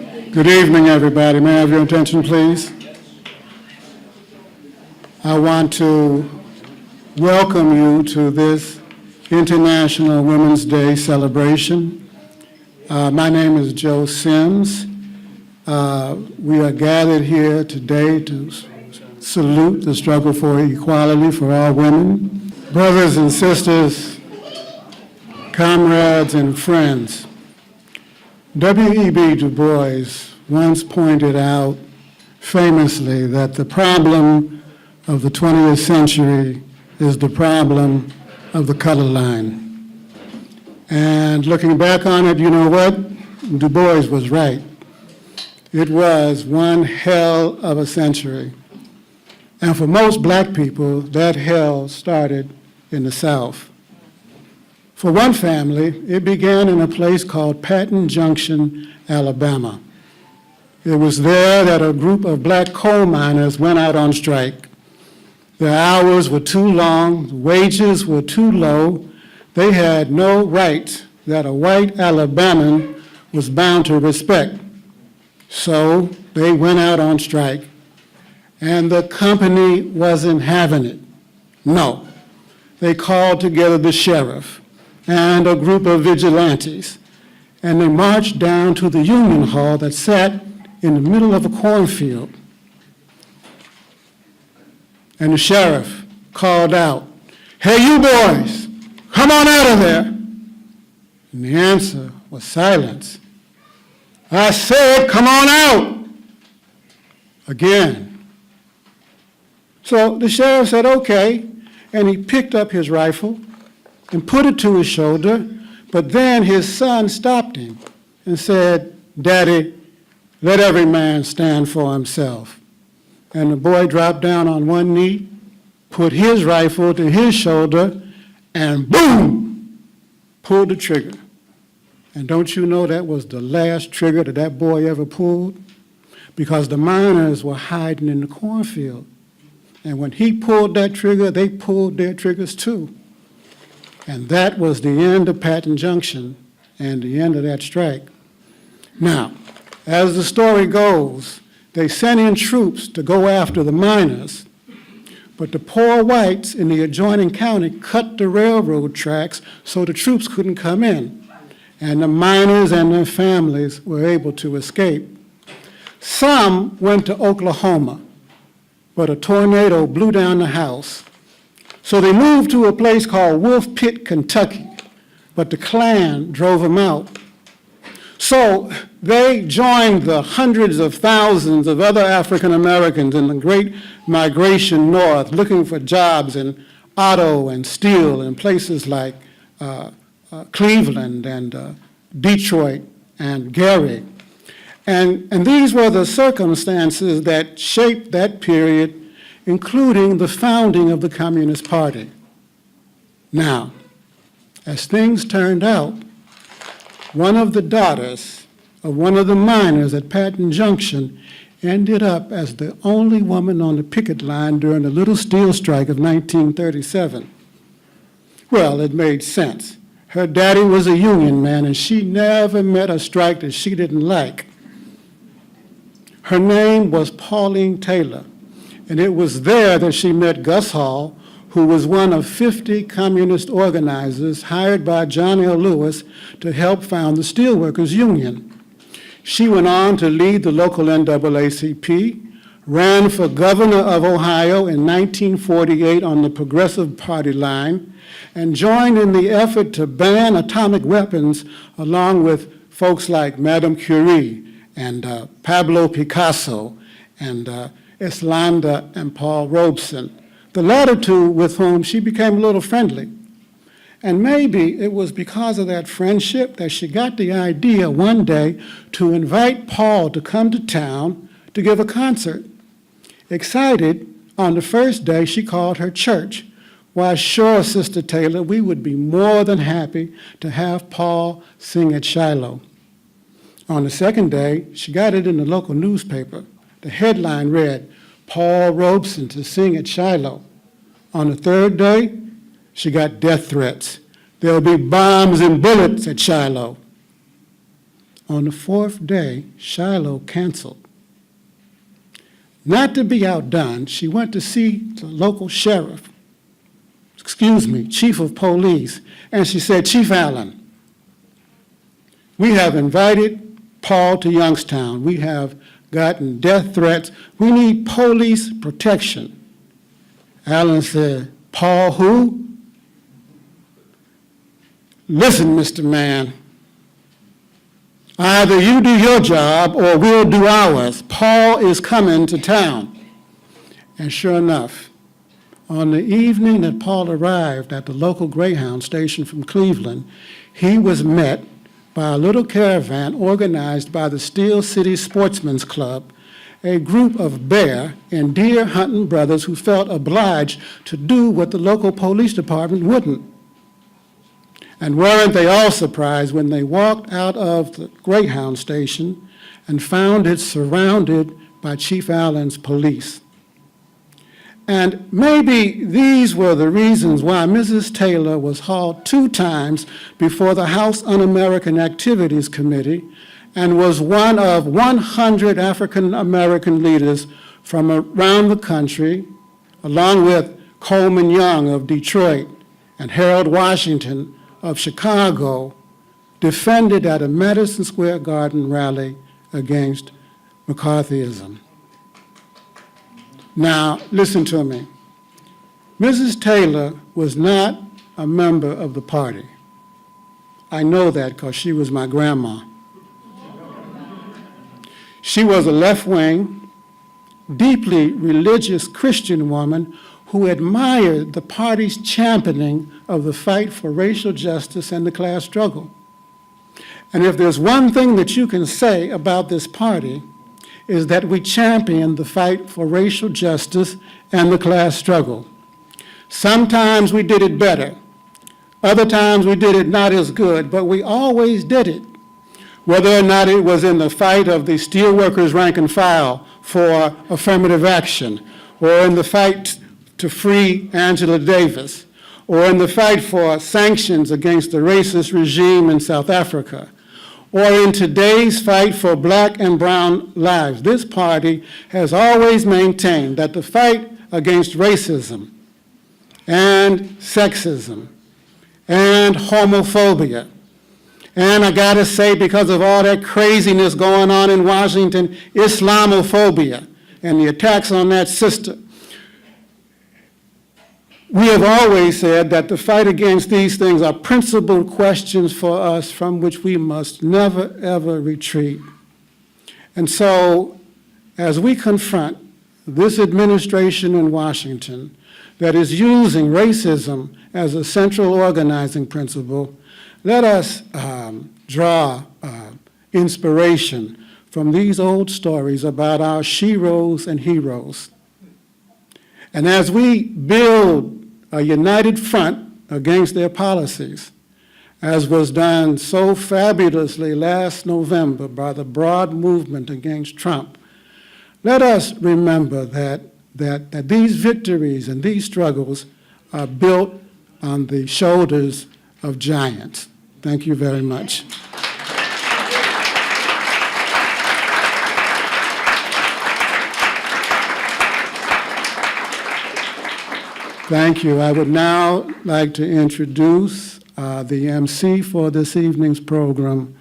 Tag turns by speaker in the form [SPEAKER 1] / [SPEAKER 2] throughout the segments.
[SPEAKER 1] Good evening, everybody. May I have your attention, please? I want to welcome you to this International Women's Day celebration. My name is Joe Sims. We are gathered here today to salute the struggle for equality for all women. Brothers and sisters, comrades and friends, W.E.B. Du Bois once pointed out famously that the problem of the 20th century is the problem of the color line. And looking back on it, you know what? Du Bois was right. It was one hell of a century. And for most black people, that hell started in the South. For one family, it began in a place called Patton Junction, Alabama. It was there that a group of black coal miners went out on strike. Their hours were too long, wages were too low. They had no rights that a white Alabaman was bound to respect. So they went out on strike, and the company wasn't having it. No. They called together the sheriff and a group of vigilantes, and they marched down to the Union Hall that sat in the middle of a cornfield. And the sheriff called out, "Hey, you boys, come on out of there." And the answer was silence. "I said, come on out." Again. So the sheriff said, "Okay," and he picked up his rifle and put it to his shoulder, but then his son stopped him and said, "Daddy, let every man stand for himself." And the boy dropped down on one knee, put his rifle to his shoulder, and boom, pulled the trigger. And don't you know that was the last trigger that that boy ever pulled? Because the miners were hiding in the cornfield. And when he pulled that trigger, they pulled their triggers too. And that was the end of Patton Junction and the end of that strike. Now, as the story goes, they sent in troops to go after the miners, but the poor whites in the adjoining county cut the railroad tracks so the troops couldn't come in, and the miners and their families were able to escape. Some went to Oklahoma, but a tornado blew down the house. So they moved to a place called Wolf Pit, Kentucky, but the Klan drove them out. So they joined the hundreds of thousands of other African Americans in the great migration north, looking for jobs in auto and steel in places like Cleveland and Detroit and Gary. And these were the circumstances that shaped that period, including the founding of the Communist Party. Now, as things turned out, one of the daughters of one of the miners at Patton Junction ended up as the only woman on the picket line during the Little Steel Strike of 1937. Well, it made sense. Her daddy was a union man, and she never met a strike that she didn't like. Her name was Pauline Taylor, and it was there that she met Gus Hall, who was one of 50 communist organizers hired by John L. Lewis to help found the Steelworkers Union. She went on to lead the local NAACP, ran for governor of Ohio in 1948 on the Progressive Party line, and joined in the effort to ban atomic weapons along with folks like Madame Curie and Pablo Picasso and Islanda and Paul Robeson, the latter two with whom she became a little friendly. And maybe it was because of that friendship that she got the idea one day to invite Paul to come to town to give a concert. Excited, on the first day she called her church. "Why, sure, Sister Taylor, we would be more than happy to have Paul sing at Shiloh." On the second day, she got it in the local newspaper. The headline read, "Paul Robeson to sing at Shiloh." On the third day, she got death threats. "There'll be bombs and bullets at Shiloh." On the fourth day, Shiloh canceled. Not to be outdone, she went to see the local sheriff, chief of police, and she said, "Chief Allen, we have invited Paul to Youngstown. We have gotten death threats. We need police protection." Allen said, "Paul who?" "Listen, Mr. Man, either you do your job or we'll do ours. Paul is coming to town." And sure enough, on the evening that Paul arrived at the local Greyhound station from Cleveland, he was met by a little caravan organized by the Steel City Sportsman's Club, a group of bear and deer hunting brothers who felt obliged to do what the local police department wouldn't. And weren't they all surprised when they walked out of the Greyhound station and found it surrounded by Chief Allen's police. And maybe these were the reasons why Mrs. Taylor was hauled 2 times before the House Un-American Activities Committee and was one of 100 African American leaders from around the country, along with Coleman Young of Detroit and Harold Washington of Chicago, defended at a Madison Square Garden rally against McCarthyism. Now, listen to me. Mrs. Taylor was not a member of the party. I know that because she was my grandma. She was a left-wing, deeply religious Christian woman who admired the party's championing of the fight for racial justice and the class struggle. And if there's one thing that you can say about this party, is that we champion the fight for racial justice and the class struggle. Sometimes we did it better. Other times we did it not as good, but we always did it. Whether or not it was in the fight of the steelworkers rank and file for affirmative action, or in the fight to free Angela Davis, or in the fight for sanctions against the racist regime in South Africa, or in today's fight for black and brown lives. This party has always maintained that the fight against racism and sexism and homophobia, and I gotta say, because of all that craziness going on in Washington, Islamophobia and the attacks on that sister, we have always said that the fight against these things are principal questions for us from which we must never, ever retreat. And so, as we confront this administration in Washington that is using racism as a central organizing principle, let us draw inspiration from these old stories about our sheroes and heroes. And as we build a united front against their policies, as was done so fabulously last November by the broad movement against Trump, let us remember that these victories and these struggles are built on the shoulders of giants. Thank you very much. Thank you. I would now like to introduce the MC for this evening's program,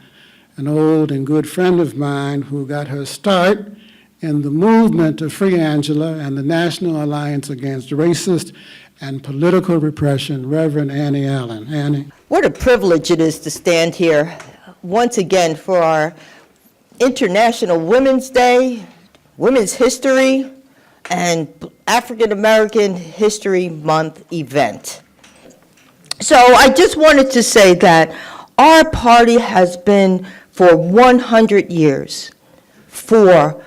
[SPEAKER 1] an old and good friend of mine who got her start in the movement to free Angela and the National Alliance Against Racist and Political Repression, Reverend Annie Allen. Annie.
[SPEAKER 2] What a privilege it is to stand here once again for our International Women's Day, Women's History, and African American History Month event. So I just wanted to say that our party has been for 100 years for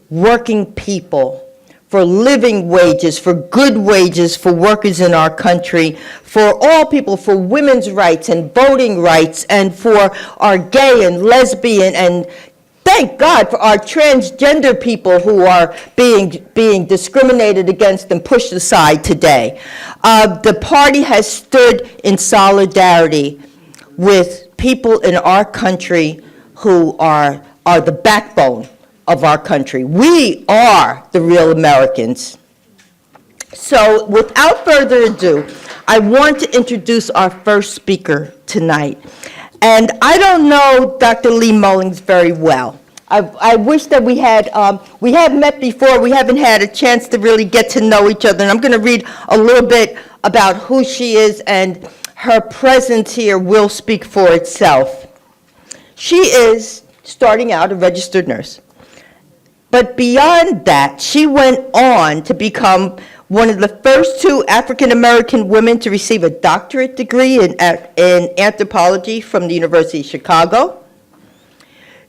[SPEAKER 2] working people, for living wages, for good wages for workers in our country, for all people, for women's rights and voting rights, and for our gay and lesbian and thank God for our transgender people who are being discriminated against and pushed aside today. The party has stood in solidarity with people in our country who are the backbone of our country. We are the real Americans. So without further ado, I want to introduce our first speaker tonight. And I don't know Dr. Lee Mullings very well. I wish that we have met before, we haven't had a chance to really get to know each other. And I'm going to read a little bit about who she is, and her presence here will speak for itself. She is, starting out, a registered nurse. But beyond that, she went on to become one of the first 2 African-American women to receive a doctorate degree in anthropology from the University of Chicago.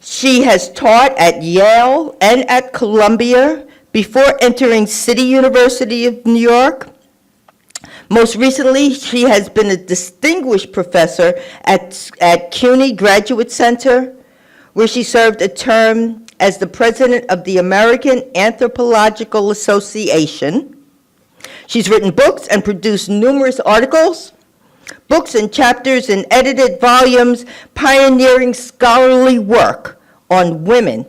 [SPEAKER 2] She has taught at Yale and at Columbia before entering City University of New York. Most recently, she has been a distinguished professor at CUNY Graduate Center, where she served a term as the president of the American Anthropological Association. She's written books and produced numerous articles, books and chapters and edited volumes, pioneering scholarly work on women,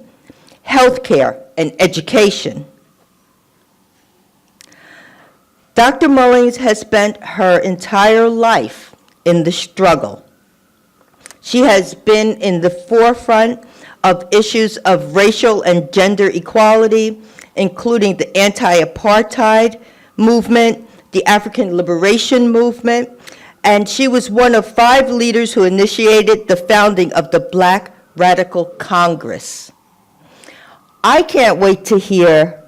[SPEAKER 2] healthcare, and education. Dr. Mullings has spent her entire life in the struggle. She has been in the forefront of issues of racial and gender equality, including the anti-apartheid movement, the African liberation movement, and she was one of 5 leaders who initiated the founding of the Black Radical Congress. I can't wait to hear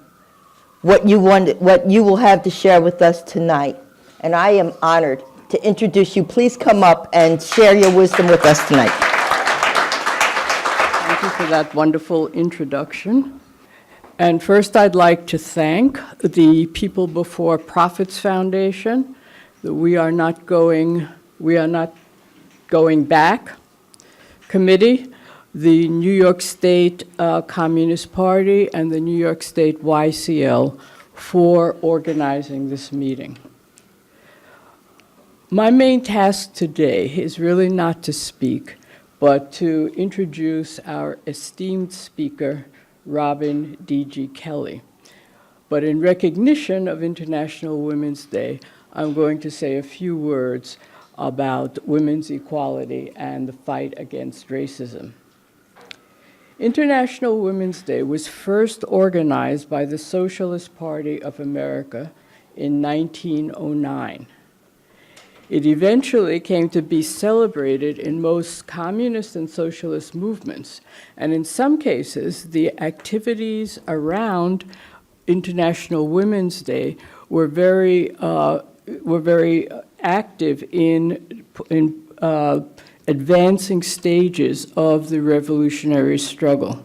[SPEAKER 2] what you will have to share with us tonight, and I am honored to introduce you. Please come up and share your wisdom with us tonight.
[SPEAKER 3] Thank you for that wonderful introduction. And first, I'd like to thank the People Before Profits Foundation, the We Are Not Going Back Committee, the New York State Communist Party, and the New York State YCL for organizing this meeting. My main task today is really not to speak, but to introduce our esteemed speaker, Robin D.G. Kelly. But in recognition of International Women's Day, I'm going to say a few words about women's equality and the fight against racism. International Women's Day was first organized by the Socialist Party of America in 1909. It eventually came to be celebrated in most communist and socialist movements, and in some cases, the activities around International Women's Day were very active in advancing stages of the revolutionary struggle.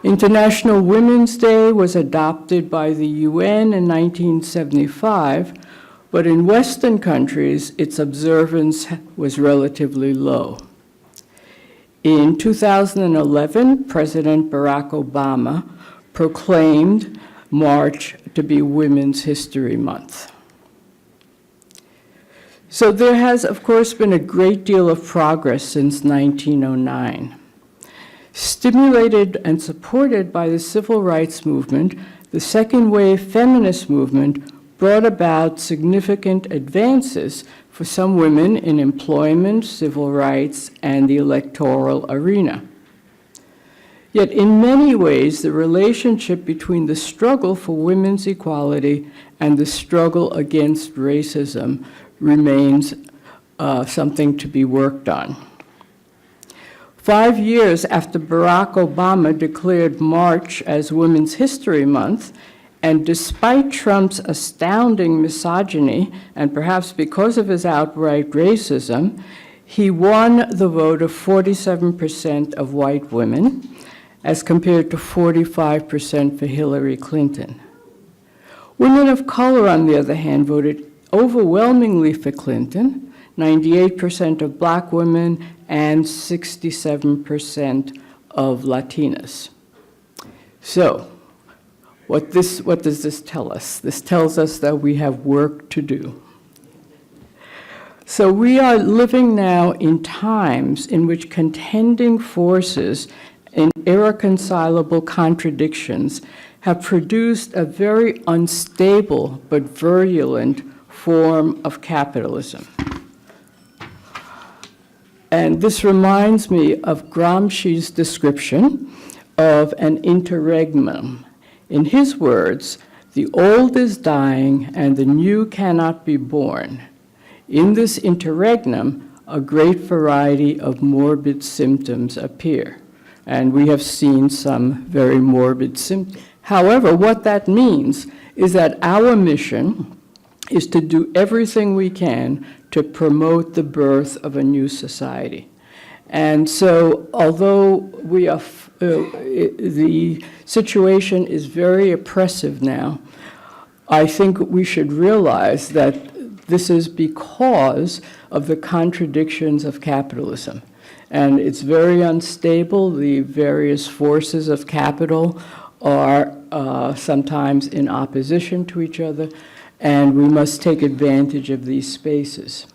[SPEAKER 3] International Women's Day was adopted by the UN in 1975, but in Western countries, its observance was relatively low. In 2011, President Barack Obama proclaimed March to be Women's History Month. So there has, of course, been a great deal of progress since 1909. Stimulated and supported by the civil rights movement, the second wave feminist movement brought about significant advances for some women in employment, civil rights, and the electoral arena. Yet in many ways, the relationship between the struggle for women's equality and the struggle against racism remains something to be worked on. 5 years after Barack Obama declared March as Women's History Month, and despite Trump's astounding misogyny, and perhaps because of his outright racism, he won the vote of 47% of white women, as compared to 45% for Hillary Clinton. Women of color, on the other hand, voted overwhelmingly for Clinton, 98% of black women and 67% of Latinas. So, what does this tell us? This tells us that we have work to do. So we are living now in times in which contending forces and irreconcilable contradictions have produced a very unstable but virulent form of capitalism. And this reminds me of Gramsci's description of an interregnum. In his words, "The old is dying and the new cannot be born. In this interregnum, a great variety of morbid symptoms appear." And we have seen some very morbid symptoms. However, what that means is that our mission is to do everything we can to promote the birth of a new society. And so, although we are, the situation is very oppressive now, I think we should realize that this is because of the contradictions of capitalism. And it's very unstable. The various forces of capital are sometimes in opposition to each other, and we must take advantage of these spaces.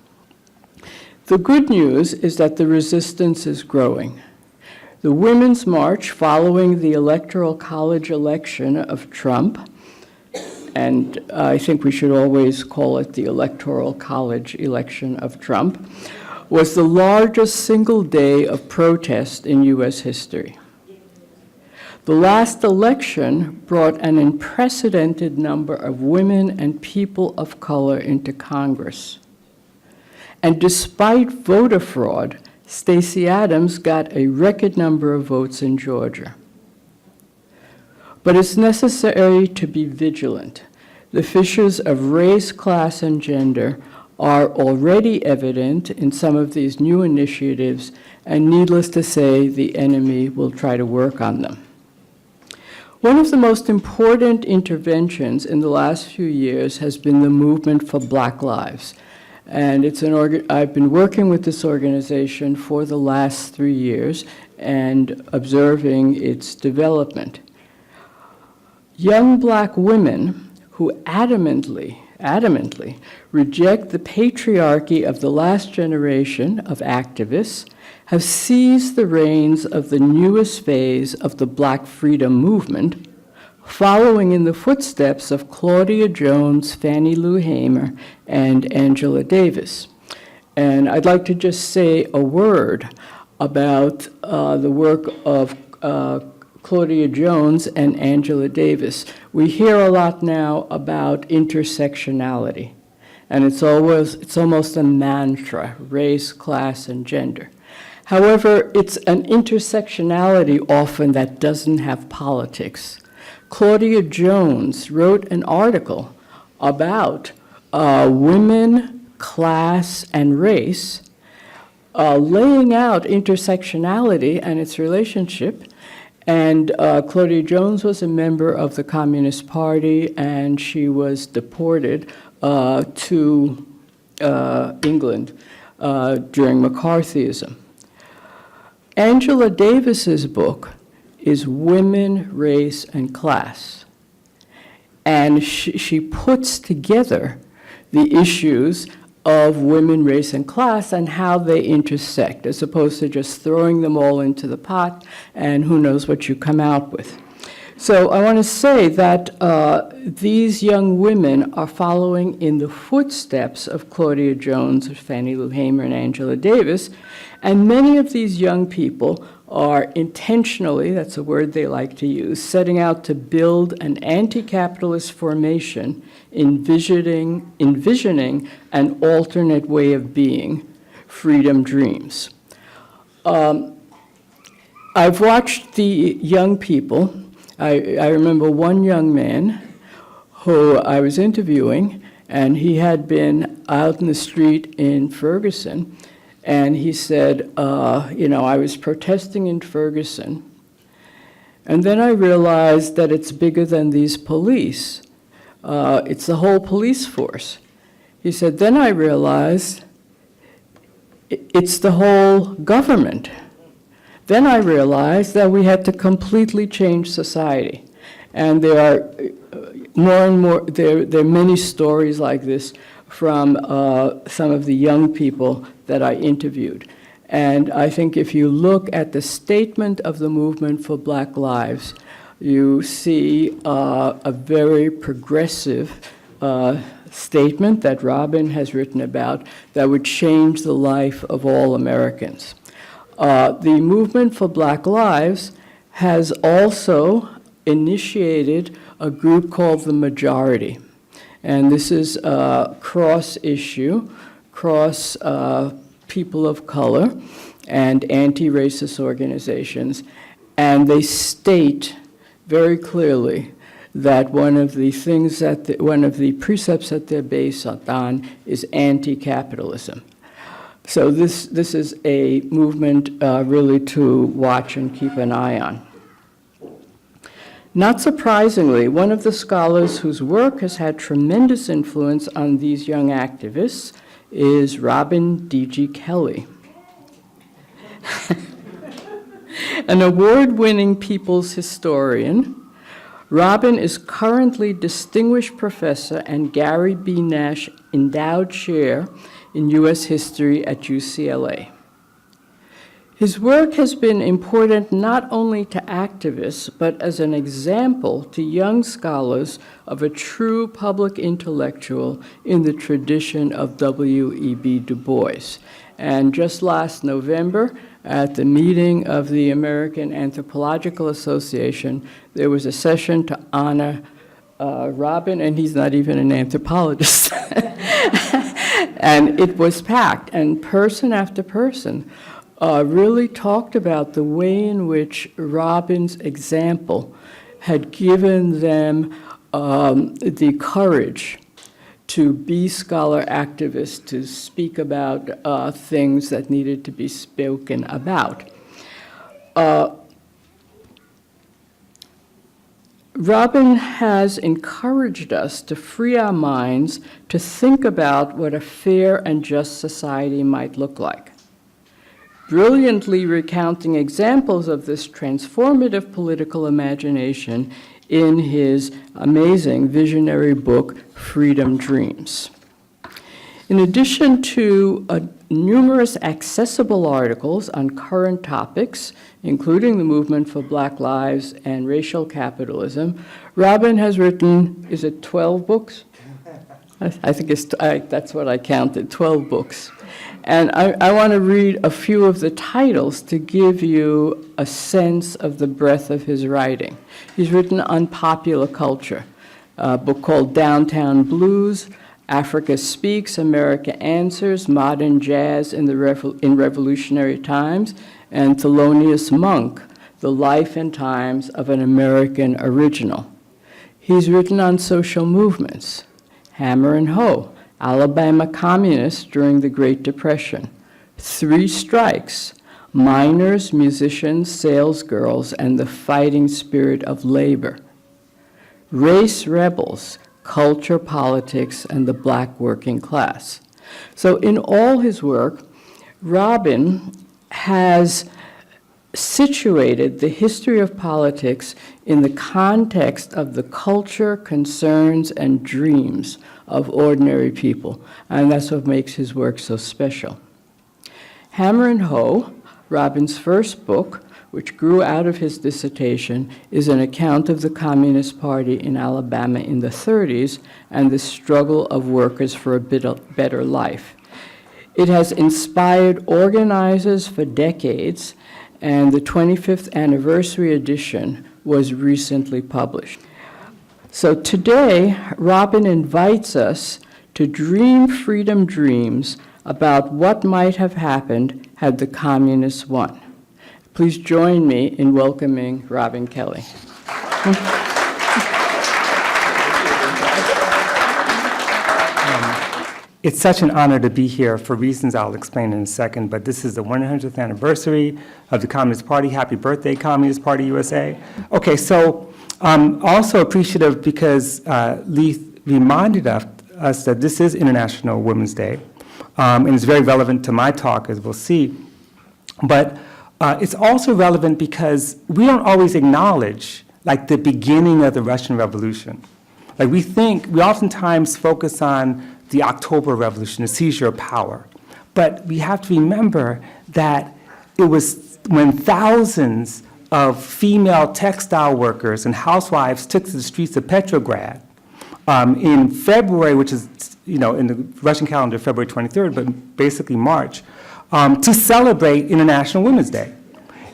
[SPEAKER 3] The good news is that the resistance is growing. The Women's March following the Electoral College election of Trump, and I think we should always call it the Electoral College election of Trump, was the largest single day of protest in U.S. history. The last election brought an unprecedented number of women and people of color into Congress. And despite voter fraud, Stacey Abrams got a record number of votes in Georgia. But it's necessary to be vigilant. The fissures of race, class, and gender are already evident in some of these new initiatives, and needless to say, the enemy will try to work on them. One of the most important interventions in the last few years has been the movement for Black Lives. And I've been working with this organization for the last 3 years and observing its development. Young Black women who adamantly reject the patriarchy of the last generation of activists have seized the reins of the newest phase of the Black freedom movement, following in the footsteps of Claudia Jones, Fannie Lou Hamer, and Angela Davis. And I'd like to just say a word about the work of Claudia Jones and Angela Davis. We hear a lot now about intersectionality, and it's almost a mantra: race, class, and gender. However, it's an intersectionality often that doesn't have politics. Claudia Jones wrote an article about women, class, and race, laying out intersectionality and its relationship. And Claudia Jones was a member of the Communist Party, and she was deported to England during McCarthyism. Angela Davis's book is Women, Race, and Class. And she puts together the issues of women, race, and class and how they intersect, as opposed to just throwing them all into the pot and who knows what you come out with. So I want to say that these young women are following in the footsteps of Claudia Jones, Fannie Lou Hamer, and Angela Davis, and many of these young people are intentionally, that's a word they like to use, setting out to build an anti-capitalist formation, envisioning an alternate way of being, freedom dreams. I've watched the young people. I remember one young man who I was interviewing, and he had been out in the street in Ferguson, and he said, I was protesting in Ferguson, and then I realized that it's bigger than these police. It's the whole police force. He said, then I realized it's the whole government. Then I realized that we had to completely change society. And there are more and more, there are many stories like this, from some of the young people that I interviewed. And I think if you look at the statement of the movement for Black Lives, you see a very progressive statement that Robin has written about that would change the life of all Americans. The movement for Black Lives has also initiated a group called the Majority. And this is a cross-issue, cross people of color and anti-racist organizations. And they state very clearly that one of the things that, one of the precepts that they're based on is anti-capitalism. So this is a movement really to watch and keep an eye on. Not surprisingly, one of the scholars whose work has had tremendous influence on these young activists is Robin D.G. Kelley. An award-winning people's historian, Robin is currently Distinguished Professor and Gary B. Nash Endowed Chair in U.S. History at UCLA. His work has been important not only to activists, but as an example to young scholars of a true public intellectual in the tradition of W.E.B. Du Bois. And just last November, at the meeting of the American Anthropological Association, there was a session to honor Robin, and he's not even an anthropologist. And it was packed, and person after person really talked about the way in which Robin's example had given them the courage to be scholar activists, to speak about things that needed to be spoken about. Robin has encouraged us to free our minds to think about what a fair and just society might look like, brilliantly recounting examples of this transformative political imagination in his amazing visionary book, Freedom Dreams. In addition to numerous accessible articles on current topics, including the movement for Black Lives and racial capitalism, Robin has written, is it 12 books? I think that's what I counted, 12 books. And I want to read a few of the titles to give you a sense of the breadth of his writing. He's written on popular culture, a book called Downtown Blues, Africa Speaks, America Answers, Modern Jazz in Revolutionary Times, and Thelonious Monk, The Life and Times of an American Original. He's written on social movements, Hammer and Hoe, Alabama Communists during the Great Depression, Three Strikes, Miners, Musicians, Salesgirls, and the Fighting Spirit of Labor, Race Rebels, Culture, Politics, and the Black Working Class. So in all his work, Robin has situated the history of politics in the context of the culture, concerns, and dreams of ordinary people. And that's what makes his work so special. Hammer and Hoe, Robin's first book, which grew out of his dissertation, is an account of the Communist Party in Alabama in the 30s and the struggle of workers for a better life. It has inspired organizers for decades, and the 25th anniversary edition was recently published. So today, Robin invites us to dream freedom dreams about what might have happened had the communists won. Please join me in welcoming Robin Kelley.
[SPEAKER 4] It's such an honor to be here for reasons I'll explain in a second, but this is the 100th anniversary of the Communist Party. Happy birthday, Communist Party USA. Okay, so I'm also appreciative because Leith reminded us that this is International Women's Day, and it's very relevant to my talk, as we'll see. But it's also relevant because we don't always acknowledge, like, the beginning of the Russian Revolution. Like, we oftentimes focus on the October Revolution, the seizure of power. But we have to remember that it was when thousands of female textile workers and housewives took to the streets of Petrograd in February, which is, in the Russian calendar, February 23rd, but basically March, to celebrate International Women's Day.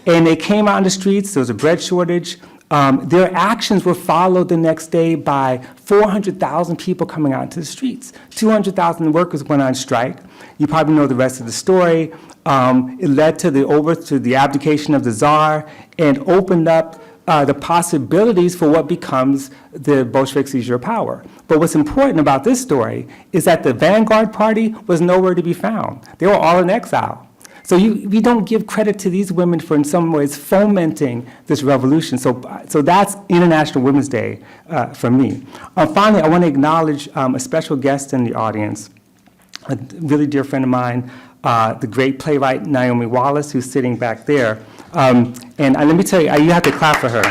[SPEAKER 4] And they came out on the streets, there was a bread shortage. Their actions were followed the next day by 400,000 people coming out into the streets. 200,000 workers went on strike. You probably know the rest of the story. It led to the abdication of the Tsar and opened up the possibilities for what becomes the Bolshevik seizure of power. But what's important about this story is that the vanguard party was nowhere to be found. They were all in exile. So we don't give credit to these women for, in some ways, fomenting this revolution. So that's International Women's Day for me. Finally, I want to acknowledge a special guest in the audience, a really dear friend of mine, the great playwright Naomi Wallace, who's sitting back there. And let me tell you, you have to clap for her.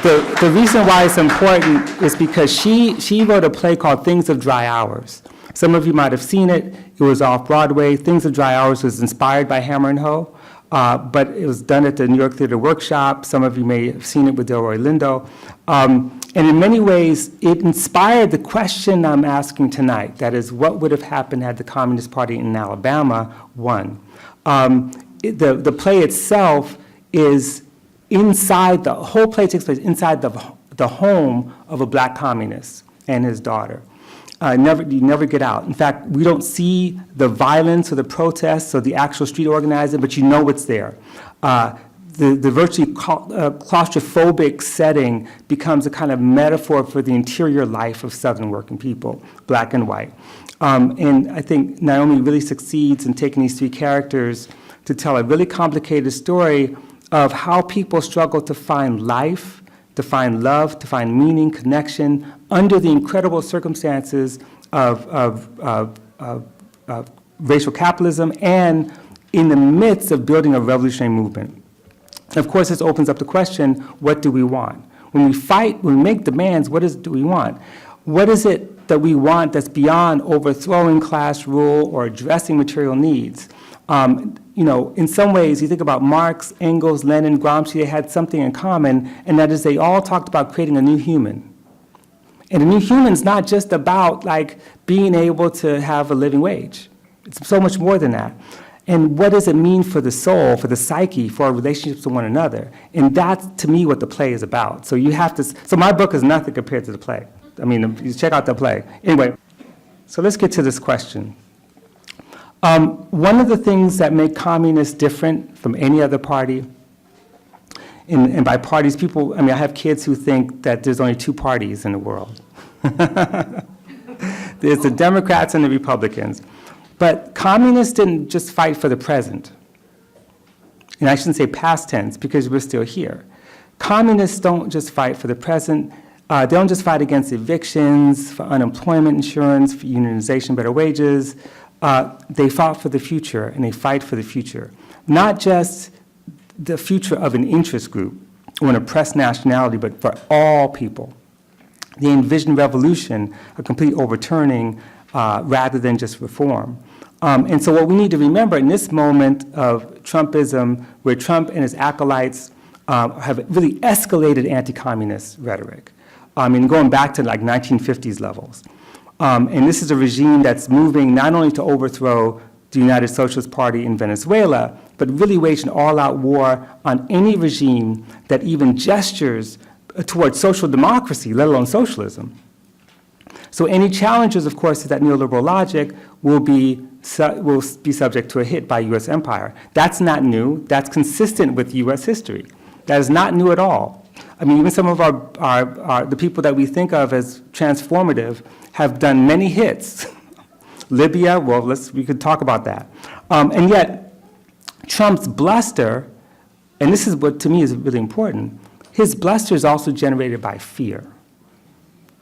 [SPEAKER 4] The reason why it's important is because she wrote a play called Things of Dry Hours. Some of you might have seen it. It was off Broadway. Things of Dry Hours was inspired by Hammer and Hoe, but it was done at the New York Theater Workshop. Some of you may have seen it with Delroy Lindo. And in many ways, it inspired the question I'm asking tonight. That is, what would have happened had the Communist Party in Alabama won? The play itself is inside, the whole play takes place inside the home of a black communist and his daughter. You never get out. In fact, we don't see the violence or the protests or the actual street organizing, but you know it's there. The virtually claustrophobic setting becomes a kind of metaphor for the interior life of Southern working people, black and white. And I think Naomi really succeeds in taking these three characters to tell a really complicated story of how people struggle to find life, to find love, to find meaning, connection, under the incredible circumstances of racial capitalism and in the midst of building a revolutionary movement. And of course, this opens up the question, what do we want? When we fight, when we make demands, do we want? What is it that we want that's beyond overthrowing class rule or addressing material needs? In some ways, you think about Marx, Engels, Lenin, Gramsci, they had something in common, and that is they all talked about creating a new human. And a new human is not just about being able to have a living wage. It's so much more than that. And what does it mean for the soul, for the psyche, for our relationships with one another? And that's, to me, what the play is about. So my book is nothing compared to the play. I mean, you check out the play. Anyway, so let's get to this question. One of the things that make communists different from any other party, and by parties, I have kids who think that there's only two parties in the world. There's the Democrats and the Republicans. But communists didn't just fight for the present. And I shouldn't say past tense because we're still here. Communists don't just fight for the present. They don't just fight against evictions, for unemployment insurance, for unionization, better wages. They fought for the future, and they fight for the future. Not just the future of an interest group or an oppressed nationality, but for all people. They envision revolution, a complete overturning, rather than just reform. And so what we need to remember in this moment of Trumpism, where Trump and his acolytes have really escalated anti-communist rhetoric, going back to 1950s levels. And this is a regime that's moving not only to overthrow the United Socialist Party in Venezuela, but really wage an all-out war on any regime that even gestures towards social democracy, let alone socialism. So any challenges, of course, to that neoliberal logic will be subject to a hit by U.S. empire. That's not new. That's consistent with U.S. history. That is not new at all. Even some of the people that we think of as transformative have done many hits. Libya, we could talk about that. And yet, Trump's bluster, and this is what to me is really important, his bluster is also generated by fear.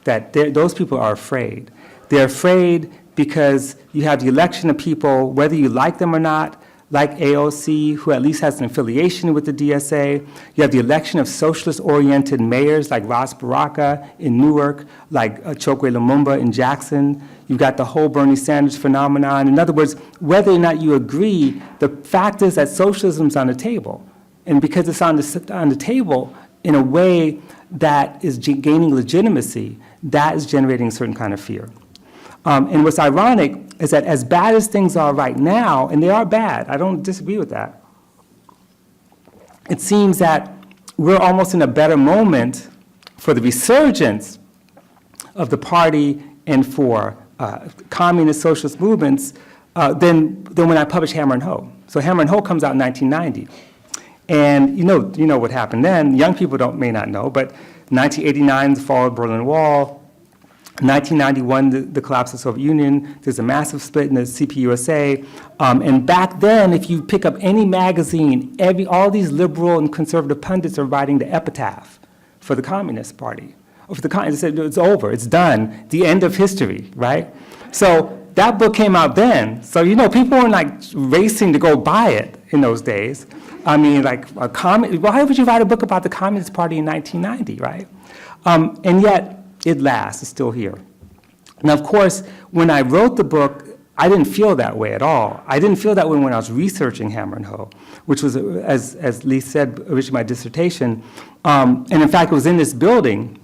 [SPEAKER 4] That those people are afraid. They're afraid because you have the election of people, whether you like them or not, like AOC, who at least has an affiliation with the DSA. You have the election of socialist-oriented mayors like Ras Baraka in Newark, like Chokwe Lumumba in Jackson. You've got the whole Bernie Sanders phenomenon. In other words, whether or not you agree, the fact is that socialism's on the table. And because it's on the table in a way that is gaining legitimacy, that is generating a certain kind of fear. And what's ironic is that as bad as things are right now, and they are bad, I don't disagree with that, it seems that we're almost in a better moment for the resurgence of the party and for communist socialist movements than when I published Hammer and Hoe. So Hammer and Hoe comes out in 1990. And you know what happened then. Young people may not know, but 1989, the fall of the Berlin Wall. 1991, the collapse of the Soviet Union. There's a massive split in the CPUSA. And back then, if you pick up any magazine, all these liberal and conservative pundits are writing the epitaph for the Communist Party. Or for the it's over, it's done, the end of history, right? So that book came out then. So, people weren't like racing to go buy it in those days. I mean, like, why would you write a book about the Communist Party in 1990, right? And yet, it lasts, it's still here. Now, of course, when I wrote the book, I didn't feel that way at all. I didn't feel that way when I was researching Hammer and Hoe, which was, as Lee said, originally my dissertation. And in fact, it was in this building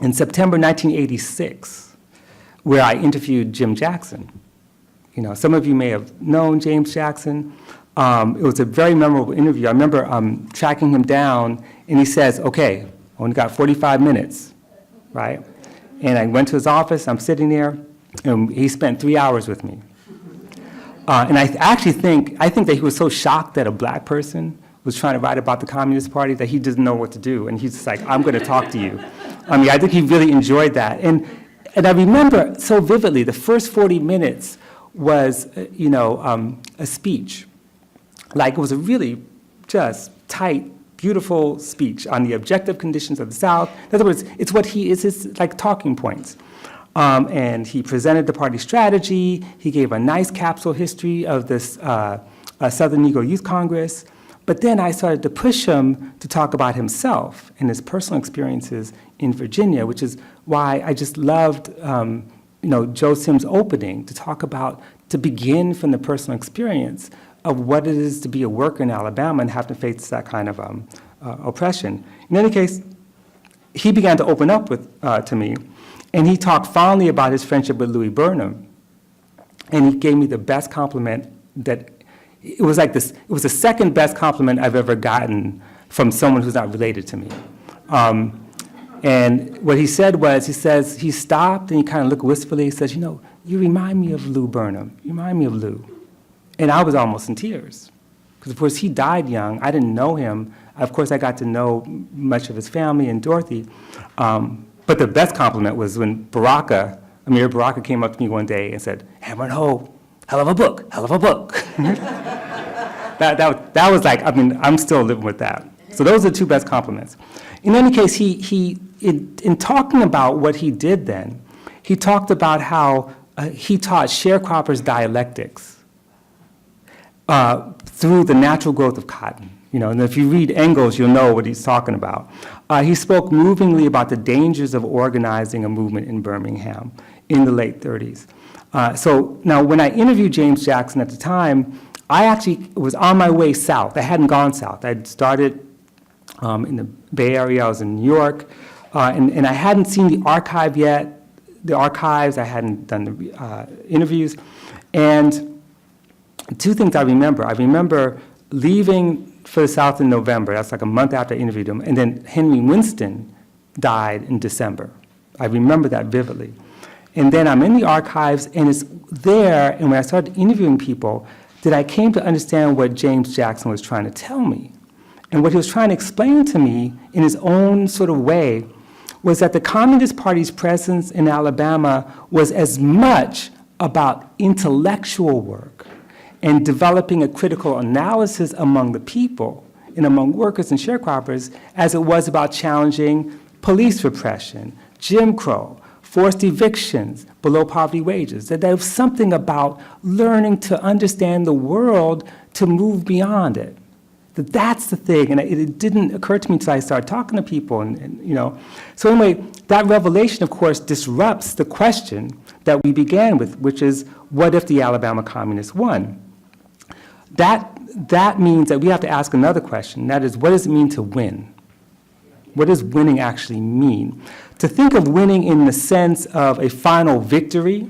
[SPEAKER 4] in September 1986, where I interviewed Jim Jackson. Some of you may have known James Jackson. It was a very memorable interview. I remember tracking him down, and he says, okay, I only got 45 minutes, right? And I went to his office, I'm sitting there, and he spent 3 hours with me. And I actually think that he was so shocked that a black person was trying to write about the Communist Party that he didn't know what to do. And he's just like, I'm going to talk to you. I mean, I think he really enjoyed that. And I remember so vividly, the first 40 minutes was, a speech. Like, it was a really just tight, beautiful speech on the objective conditions of the South. In other words, it's his like talking points. And he presented the party strategy. He gave a nice capsule history of this Southern Negro Youth Congress. But then I started to push him to talk about himself and his personal experiences in Virginia, which is why I just loved, Joe Sims' opening to begin from the personal experience of what it is to be a worker in Alabama and have to face that kind of oppression. In any case, he began to open up to me, and he talked fondly about his friendship with Louis Burnham, and he gave me the best compliment it was the second best compliment I've ever gotten from someone who's not related to me. And what he said was, he stopped and he kind of looked wistfully, he says, you remind me of Lou Burnham, you remind me of Lou. And I was almost in tears, because of course he died young. I didn't know him. Of course I got to know much of his family and Dorothy. But the best compliment was when Amir Baraka came up to me one day and said, Hammer and Hoe, hell of a book, hell of a book. that was like, I'm still living with that. So those are the two best compliments. In any case, in talking about what he did then, he talked about how he taught sharecroppers dialectics. Through the natural growth of cotton. And if you read Engels, you'll know what he's talking about. He spoke movingly about the dangers of organizing a movement in Birmingham in the late 30s. So now when I interviewed James Jackson at the time, I actually was on my way south. I hadn't gone south. I'd started in the Bay Area. I was in New York, and I hadn't seen the archive yet, the archives. I hadn't done the interviews. And two things I remember. I remember leaving for the South in November. That's like a month after I interviewed him. And then Henry Winston died in December. I remember that vividly. And then I'm in the archives, and it's there, and when I started interviewing people, that I came to understand what James Jackson was trying to tell me. And what he was trying to explain to me in his own sort of way was that the Communist Party's presence in Alabama was as much about intellectual work and developing a critical analysis among the people and among workers and sharecroppers as it was about challenging police repression, Jim Crow, forced evictions, below poverty wages, that there was something about learning to understand the world to move beyond it. That's the thing, and it didn't occur to me until I started talking to people, and you know. So anyway, that revelation, of course, disrupts the question that we began with, which is, what if the Alabama communists won? That means that we have to ask another question, that is, what does it mean to win? What does winning actually mean? To think of winning in the sense of a final victory,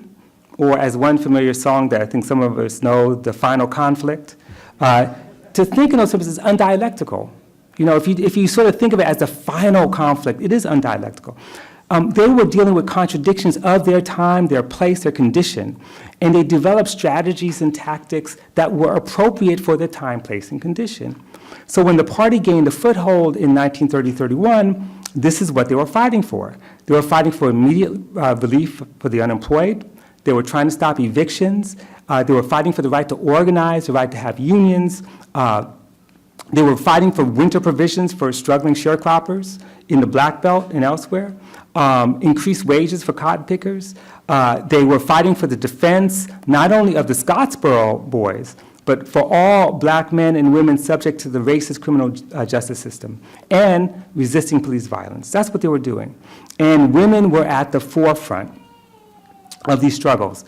[SPEAKER 4] or as one familiar song that I think some of us know, the final conflict, to think in those terms is undialectical. You know, if you sort of think of it as the final conflict, it is undialectical. They were dealing with contradictions of their time, their place, their condition, and they developed strategies and tactics that were appropriate for their time, place, and condition. So when the party gained a foothold in 1930-31, this is what they were fighting for. They were fighting for immediate relief for the unemployed. They were trying to stop evictions. They were fighting for the right to organize, the right to have unions. They were fighting for winter provisions for struggling sharecroppers in the Black Belt and elsewhere, increased wages for cotton pickers. They were fighting for the defense not only of the Scottsboro boys, but for all black men and women subject to the racist criminal justice system, and resisting police violence. That's what they were doing. And women were at the forefront of these struggles.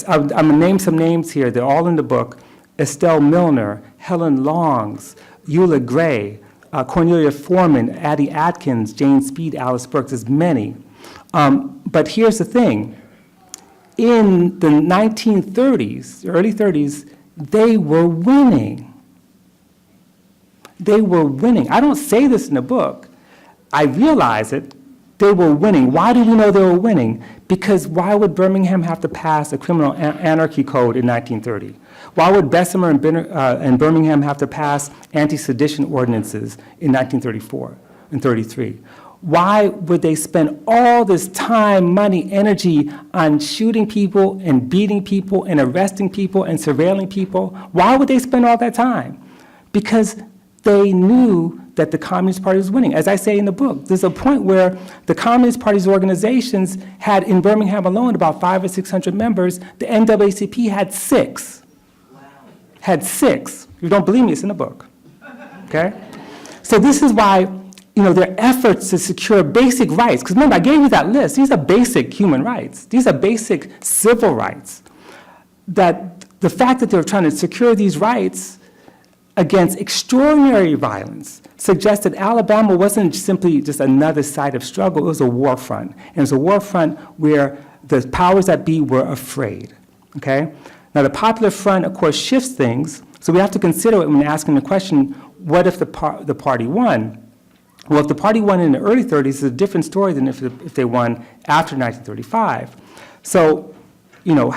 [SPEAKER 4] I'm going to name some names here. They're all in the book. Estelle Milner, Helen Longs, Eula Gray, Cornelia Foreman, Addie Atkins, Jane Speed, Alice Burks, there's many. But here's the thing. In the 1930s, early 30s, they were winning. They were winning. I don't say this in the book. I realize it. They were winning. Why do we know they were winning? Because why would Birmingham have to pass a criminal anarchy code in 1930? Why would Bessemer and Birmingham have to pass anti-sedition ordinances in 1934 and 33? Why would they spend all this time, money, energy on shooting people and beating people and arresting people and surveilling people? Why would they spend all that time? Because they knew that the Communist Party was winning. As I say in the book, there's a point where the Communist Party's organizations had, in Birmingham alone, about 500 or 600 members. The NAACP had 6. Wow. Had 6. If you don't believe me, it's in the book. Okay? So this is why, you know, their efforts to secure basic rights, because remember, I gave you that list. These are basic human rights. These are basic civil rights. That the fact that they were trying to secure these rights against extraordinary violence suggests that Alabama wasn't simply just another site of struggle, it was a war front. And it was a war front where the powers that be were afraid, okay? Now the Popular Front, of course, shifts things, so we have to consider it when asking the question, what if the party won? Well, if the party won in the early 30s, it's a different story than if they won after 1935. So, you know,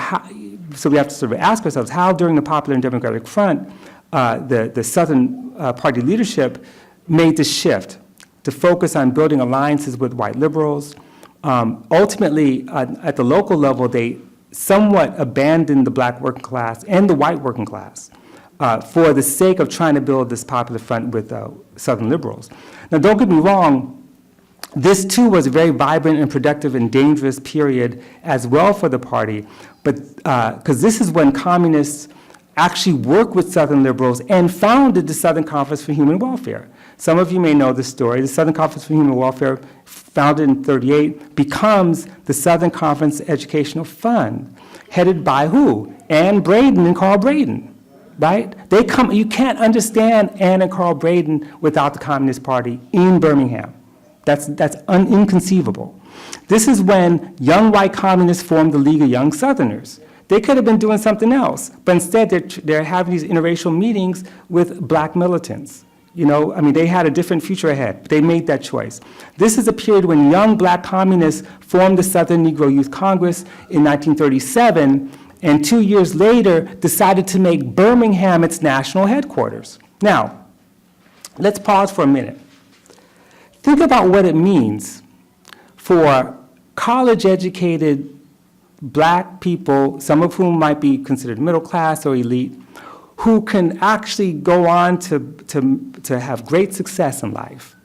[SPEAKER 4] so we have to sort of ask ourselves, how during the Popular and Democratic Front, the Southern Party leadership made the shift to focus on building alliances with white liberals. Ultimately, at the local level, they somewhat abandoned the black working class and the white working class for the sake of trying to build this Popular Front with Southern liberals. Now, don't get me wrong, this too was a very vibrant and productive and dangerous period as well for the party, but because this is when communists actually worked with Southern liberals and founded the Southern Conference for Human Welfare. Some of you may know this story. The Southern Conference for Human Welfare, founded in 1938, becomes the Southern Conference Educational Fund, headed by who? Ann Braden and Carl Braden, right? You can't understand Ann and Carl Braden without the Communist Party in Birmingham. That's inconceivable. This is when young white communists formed the League of Young Southerners. They could have been doing something else, but instead they're having these interracial meetings with black militants. You know, I mean, they had a different future ahead, but they made that choice. This is a period when young black communists formed the Southern Negro Youth Congress in 1937, and 2 years later decided to make Birmingham its national headquarters. Now, let's pause for a minute. Think about what it means for college-educated black people, some of whom might be considered middle class or elite, who can actually go on to have great success in life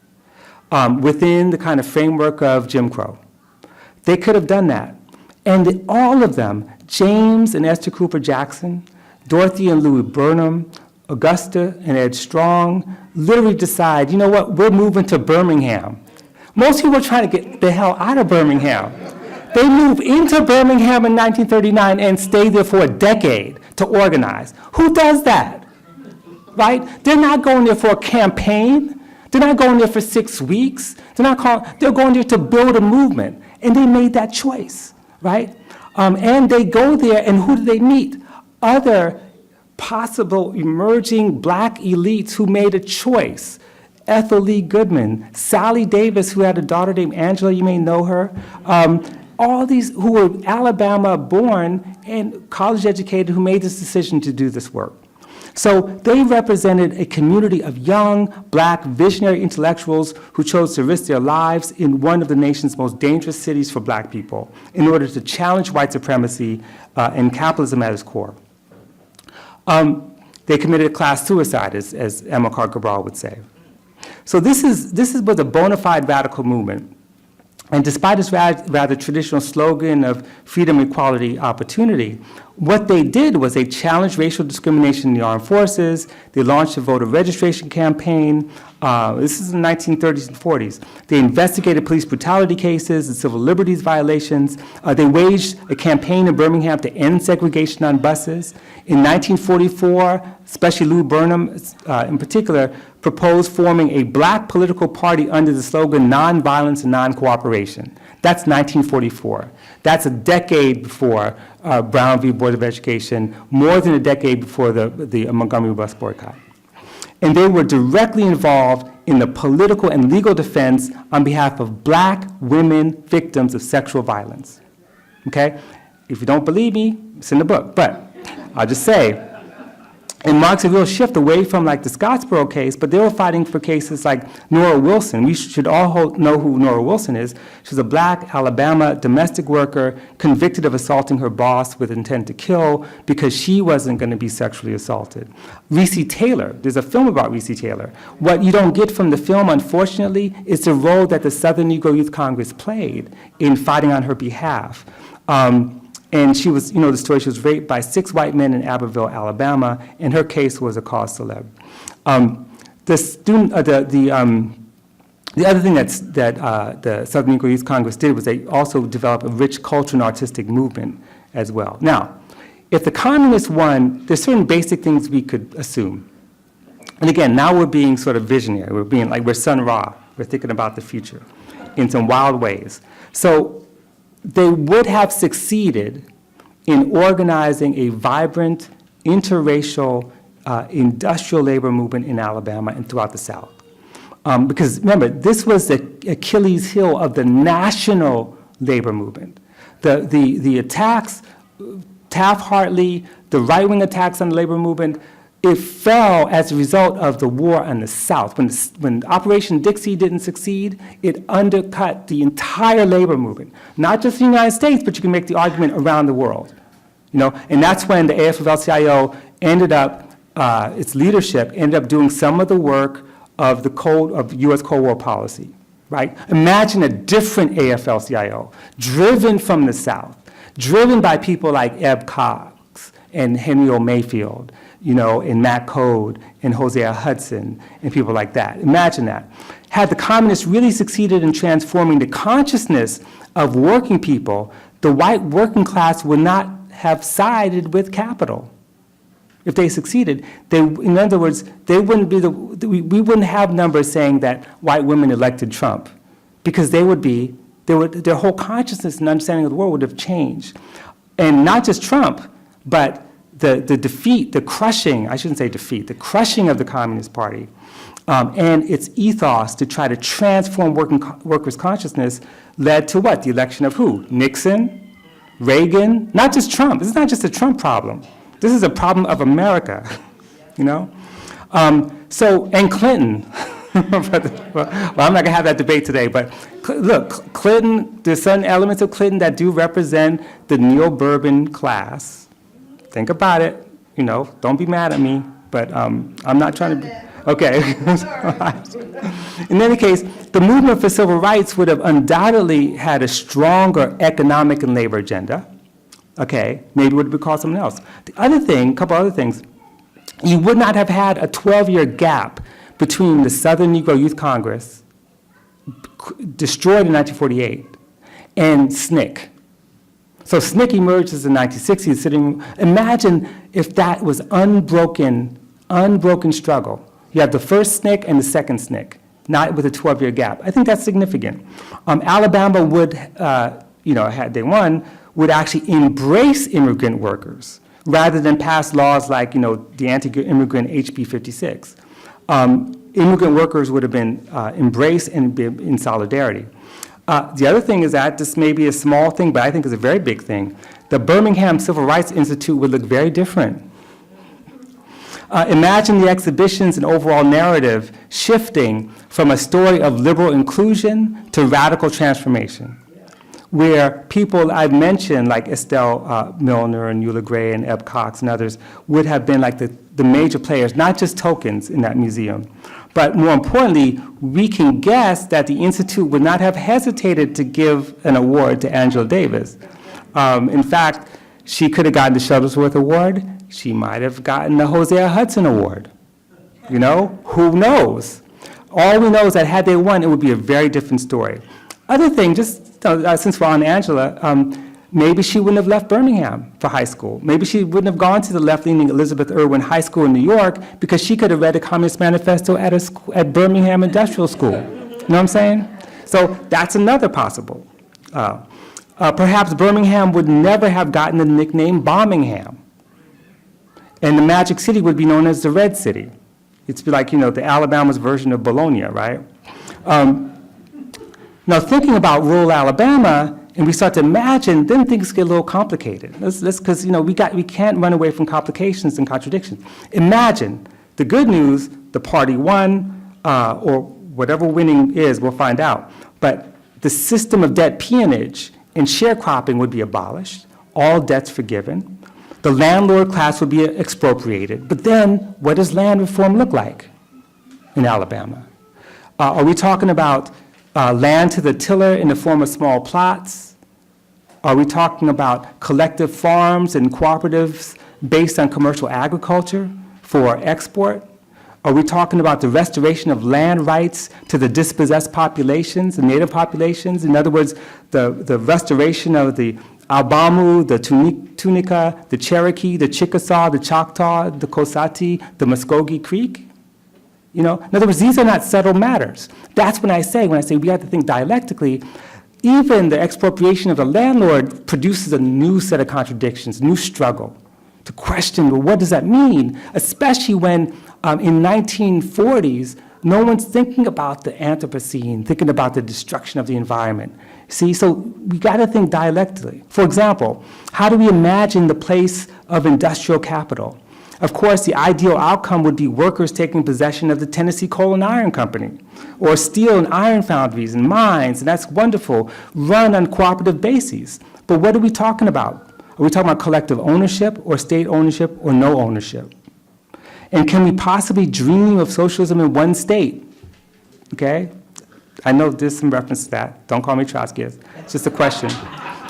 [SPEAKER 4] within the kind of framework of Jim Crow. They could have done that. And all of them, James and Esther Cooper Jackson, Dorothy and Louis Burnham, Augusta and Ed Strong, literally decide, you know what, we're moving to Birmingham. Most people are trying to get the hell out of Birmingham. They move into Birmingham in 1939 and stay there for a decade to organize. Who does that? Right? They're not going there for a campaign. They're not going there for 6 weeks. They're going there to build a movement. And they made that choice, right? And they go there, and who do they meet? Other possible emerging black elites who made a choice. Ethel Lee Goodman, Sally Davis, who had a daughter named Angela, you may know her. All these who were Alabama born and college educated who made this decision to do this work. So they represented a community of young, black, visionary intellectuals who chose to risk their lives in one of the nation's most dangerous cities for black people in order to challenge white supremacy and capitalism at its core. They committed class suicide, as Amilcar Cabral would say. So this was a bona fide radical movement. And despite its rather traditional slogan of freedom, equality, opportunity, what they did was they challenged racial discrimination in the armed forces. They launched a voter registration campaign. This is in the 1930s and 40s. They investigated police brutality cases and civil liberties violations. They waged a campaign in Birmingham to end segregation on buses. In 1944, especially Lou Burnham in particular, proposed forming a black political party under the slogan nonviolence and non-cooperation. That's 1944. That's a decade before Brown v. Board of Education, more than a decade before the Montgomery bus boycott. And they were directly involved in the political and legal defense on behalf of black women victims of sexual violence. Okay? If you don't believe me, it's in the book. But I'll just say, it marks a real shift away from like the Scottsboro case, but they were fighting for cases like Nora Wilson. We should all know who Nora Wilson is. She's a black Alabama domestic worker convicted of assaulting her boss with intent to kill because she wasn't going to be sexually assaulted. Recy Taylor, there's a film about Recy Taylor. What you don't get from the film, unfortunately, is the role that the Southern Negro Youth Congress played in fighting on her behalf. And she was, you know the story, she was raped by 6 white men in Abbeville, Alabama, and her case was a cause célèbre. The other thing that the Southern Negro Youth Congress did was they also developed a rich cultural and artistic movement as well. Now, if the communists won, there's certain basic things we could assume. And again, now we're being sort of visionary. We're being like, we're Sun Ra. We're thinking about the future in some wild ways. So they would have succeeded in organizing a vibrant, interracial, industrial labor movement in Alabama and throughout the South. Because remember, this was the Achilles heel of the national labor movement. The attacks, Taft-Hartley, the right-wing attacks on the labor movement, it fell as a result of the war on the South. When Operation Dixie didn't succeed, it undercut the entire labor movement. Not just in the United States, but you can make the argument around the world. You know? And that's when the AFL-CIO ended up, its leadership ended up doing some of the work of the U.S. Cold War policy, right? Imagine a different AFL-CIO, driven from the South, driven by people like Eb Cox and Henry O. Mayfield, you know, and Matt Code and Hosea Hudson and people like that. Imagine that. Had the communists really succeeded in transforming the consciousness of working people, the white working class would not have sided with capital. If they succeeded, in other words, they wouldn't be we wouldn't have numbers saying that white women elected Trump, because their whole consciousness and understanding of the world would have changed. And not just Trump, but the defeat, the crushing, I shouldn't say defeat, the crushing of the Communist Party and its ethos to try to transform workers' consciousness led to what? The election of who? Nixon, Reagan, not just Trump. This is not just a Trump problem. This is a problem of America, you know? And Clinton. Well, I'm not going to have that debate today, but look, Clinton, there's certain elements of Clinton that do represent the neo-Bourbon class. Think about it, you know, don't be mad at me, but I'm not trying to be, Okay. In any case, the movement for civil rights would have undoubtedly had a stronger economic and labor agenda. Okay, maybe it would be called something else. The other thing, a couple other things, you would not have had a 12-year gap between the Southern Negro Youth Congress, destroyed in 1948, and SNCC. So SNCC emerges in 1960s, imagine if that was unbroken struggle. You have the first SNCC and the second SNCC, not with a 12-year gap. I think that's significant. Alabama would, had they won, would actually embrace immigrant workers rather than pass laws like, the anti-immigrant HB 56. Immigrant workers would have been embraced and been in solidarity. The other thing is that this may be a small thing, but I think it's a very big thing. The Birmingham Civil Rights Institute would look very different. Imagine the exhibitions and overall narrative shifting from a story of liberal inclusion to radical transformation, where people I've mentioned, like Estelle Milner and Eula Gray and Eb Cox and others, would have been like the major players, not just tokens in that museum. But more importantly, we can guess that the Institute would not have hesitated to give an award to Angela Davis. In fact, she could have gotten the Shuttlesworth Award. She might have gotten the Hosea Hudson Award. Who knows? All we know is that had they won, it would be a very different story. Other thing, just since we're on Angela, maybe she wouldn't have left Birmingham for high school. Maybe she wouldn't have gone to the left-leaning Elizabeth Irwin High School in New York because she could have read the Communist Manifesto at Birmingham Industrial School. You know what I'm saying? So that's another possible. Perhaps Birmingham would never have gotten the nickname Bombingham. And the Magic City would be known as the Red City. It's like, the Alabama's version of Bologna, right? Now, thinking about rural Alabama, and we start to imagine, then things get a little complicated. Because we can't run away from complications and contradictions. Imagine the good news: the party won, or whatever winning is, we'll find out. But the system of debt peonage and sharecropping would be abolished. All debts forgiven. The landlord class would be expropriated. But then, what does land reform look like in Alabama? Are we talking about land to the tiller in the form of small plots? Are we talking about collective farms and cooperatives based on commercial agriculture for export? Are we talking about the restoration of land rights to the dispossessed populations, the native populations? In other words, the restoration of the Albamu, the Tunica, the Cherokee, the Chickasaw, the Choctaw, the Cosati, the Muskogee Creek? In other words, these are not settled matters. That's when I say we have to think dialectically. Even the expropriation of the landlord produces a new set of contradictions, new struggle to question, well, what does that mean? Especially when in 1940s, no one's thinking about the Anthropocene, thinking about the destruction of the environment. See, so we got to think dialectically. For example, how do we imagine the place of industrial capital? Of course, the ideal outcome would be workers taking possession of the Tennessee Coal and Iron Company, or steel and iron foundries and mines, and that's wonderful, run on cooperative bases. But what are we talking about? Are we talking about collective ownership, or state ownership, or no ownership? And can we possibly dream of socialism in one state? Okay? I know there's some reference to that. Don't call me Trotskyist. It's just a question.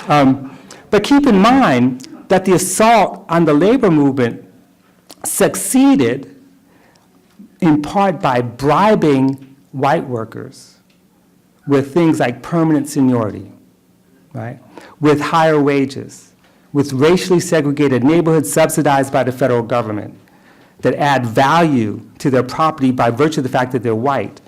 [SPEAKER 4] But keep in mind that the assault on the labor movement succeeded in part by bribing white workers with things like permanent seniority, right? With higher wages, with racially segregated neighborhoods subsidized by the federal government that add value to their property by virtue of the fact that they're white,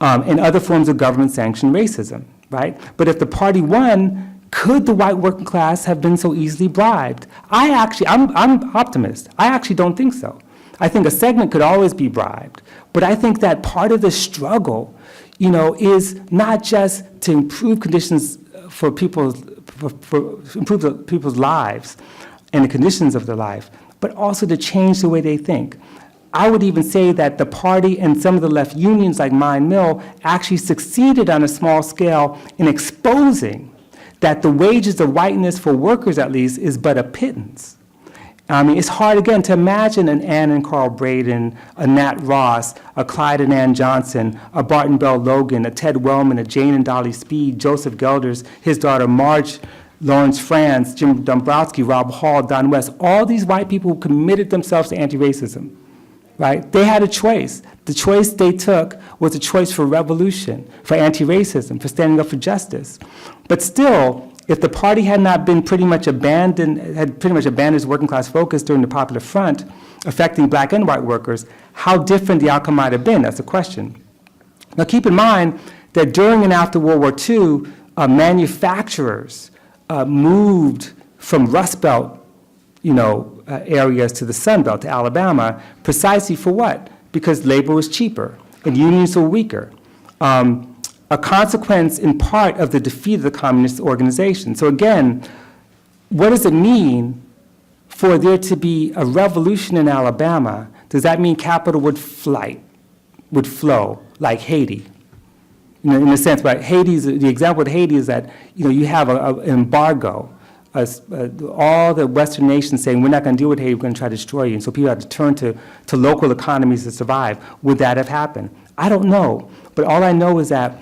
[SPEAKER 4] and other forms of government-sanctioned racism, right? But if the party won, could the white working class have been so easily bribed? I'm optimist. I actually don't think so. I think a segment could always be bribed, but I think that part of the struggle, is not just to improve conditions for people's lives and the conditions of their life, but also to change the way they think. I would even say that the party and some of the left unions like Mine Mill actually succeeded on a small scale in exposing that the wages of whiteness for workers, at least, is but a pittance. I mean, it's hard, again, to imagine an Anne and Carl Braden, a Nat Ross, a Clyde and Ann Johnson, a Barton Bell Logan, a Ted Wellman, a Jane and Dolly Speed, Joseph Gelders, his daughter Marge Lawrence Franz, Jim Dombrowski, Rob Hall, Don West, all these white people who committed themselves to anti-racism, right? They had a choice. The choice they took was a choice for revolution, for anti-racism, for standing up for justice. But still, if the party had not been pretty much abandoned its working class focus during the Popular Front, affecting black and white workers, how different the outcome might have been, that's the question. Now keep in mind that during and after World War II, manufacturers moved from Rust Belt, areas to the Sun Belt, to Alabama, precisely for what? Because labor was cheaper and unions were weaker. A consequence in part of the defeat of the communist organization. So again, what does it mean for there to be a revolution in Alabama? Does that mean capital would flow like Haiti? In a sense, right? The example with Haiti is that you have an embargo, all the Western nations saying we're not going to deal with Haiti, we're going to try to destroy you, and so people have to turn to local economies to survive. Would that have happened? I don't know, but all I know is that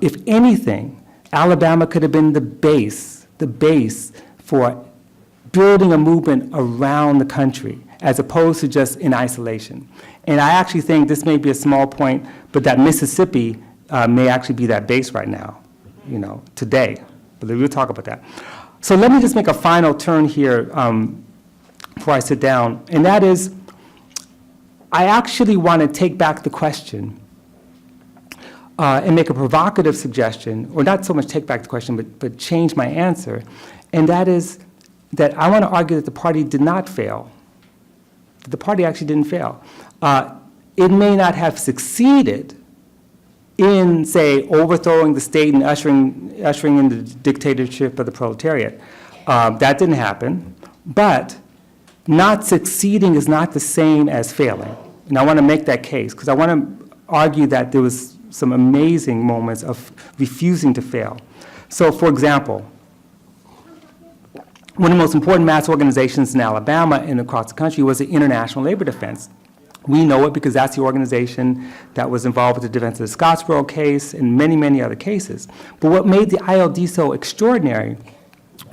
[SPEAKER 4] if anything, Alabama could have been the base for building a movement around the country, as opposed to just in isolation. And I actually think this may be a small point, but that Mississippi may actually be that base right now, today. But we'll talk about that. So let me just make a final turn here before I sit down, and that is, I actually want to take back the question and make a provocative suggestion, or not so much take back the question, but change my answer, and that is that I want to argue that the party did not fail. That the party actually didn't fail. It may not have succeeded in, say, overthrowing the state and ushering in the dictatorship of the proletariat. That didn't happen, but not succeeding is not the same as failing. And I want to make that case, because I want to argue that there was some amazing moments of refusing to fail. So, for example, one of the most important mass organizations in Alabama and across the country was the International Labor Defense. We know it because that's the organization that was involved with the defense of the Scottsboro case and many, many other cases. But what made the ILD so extraordinary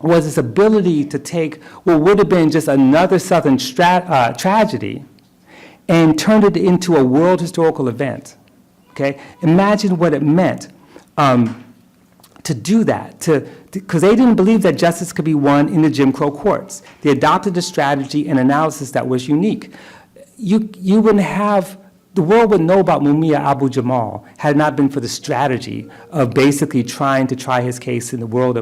[SPEAKER 4] was its ability to take what would have been just another Southern tragedy and turned it into a world historical event. Okay? Imagine what it meant to do that, because they didn't believe that justice could be won in the Jim Crow courts. They adopted a strategy and analysis that was unique. You wouldn't have, the world wouldn't know about Mumia Abu-Jamal had it not been for the strategy of basically trying to try his case in the world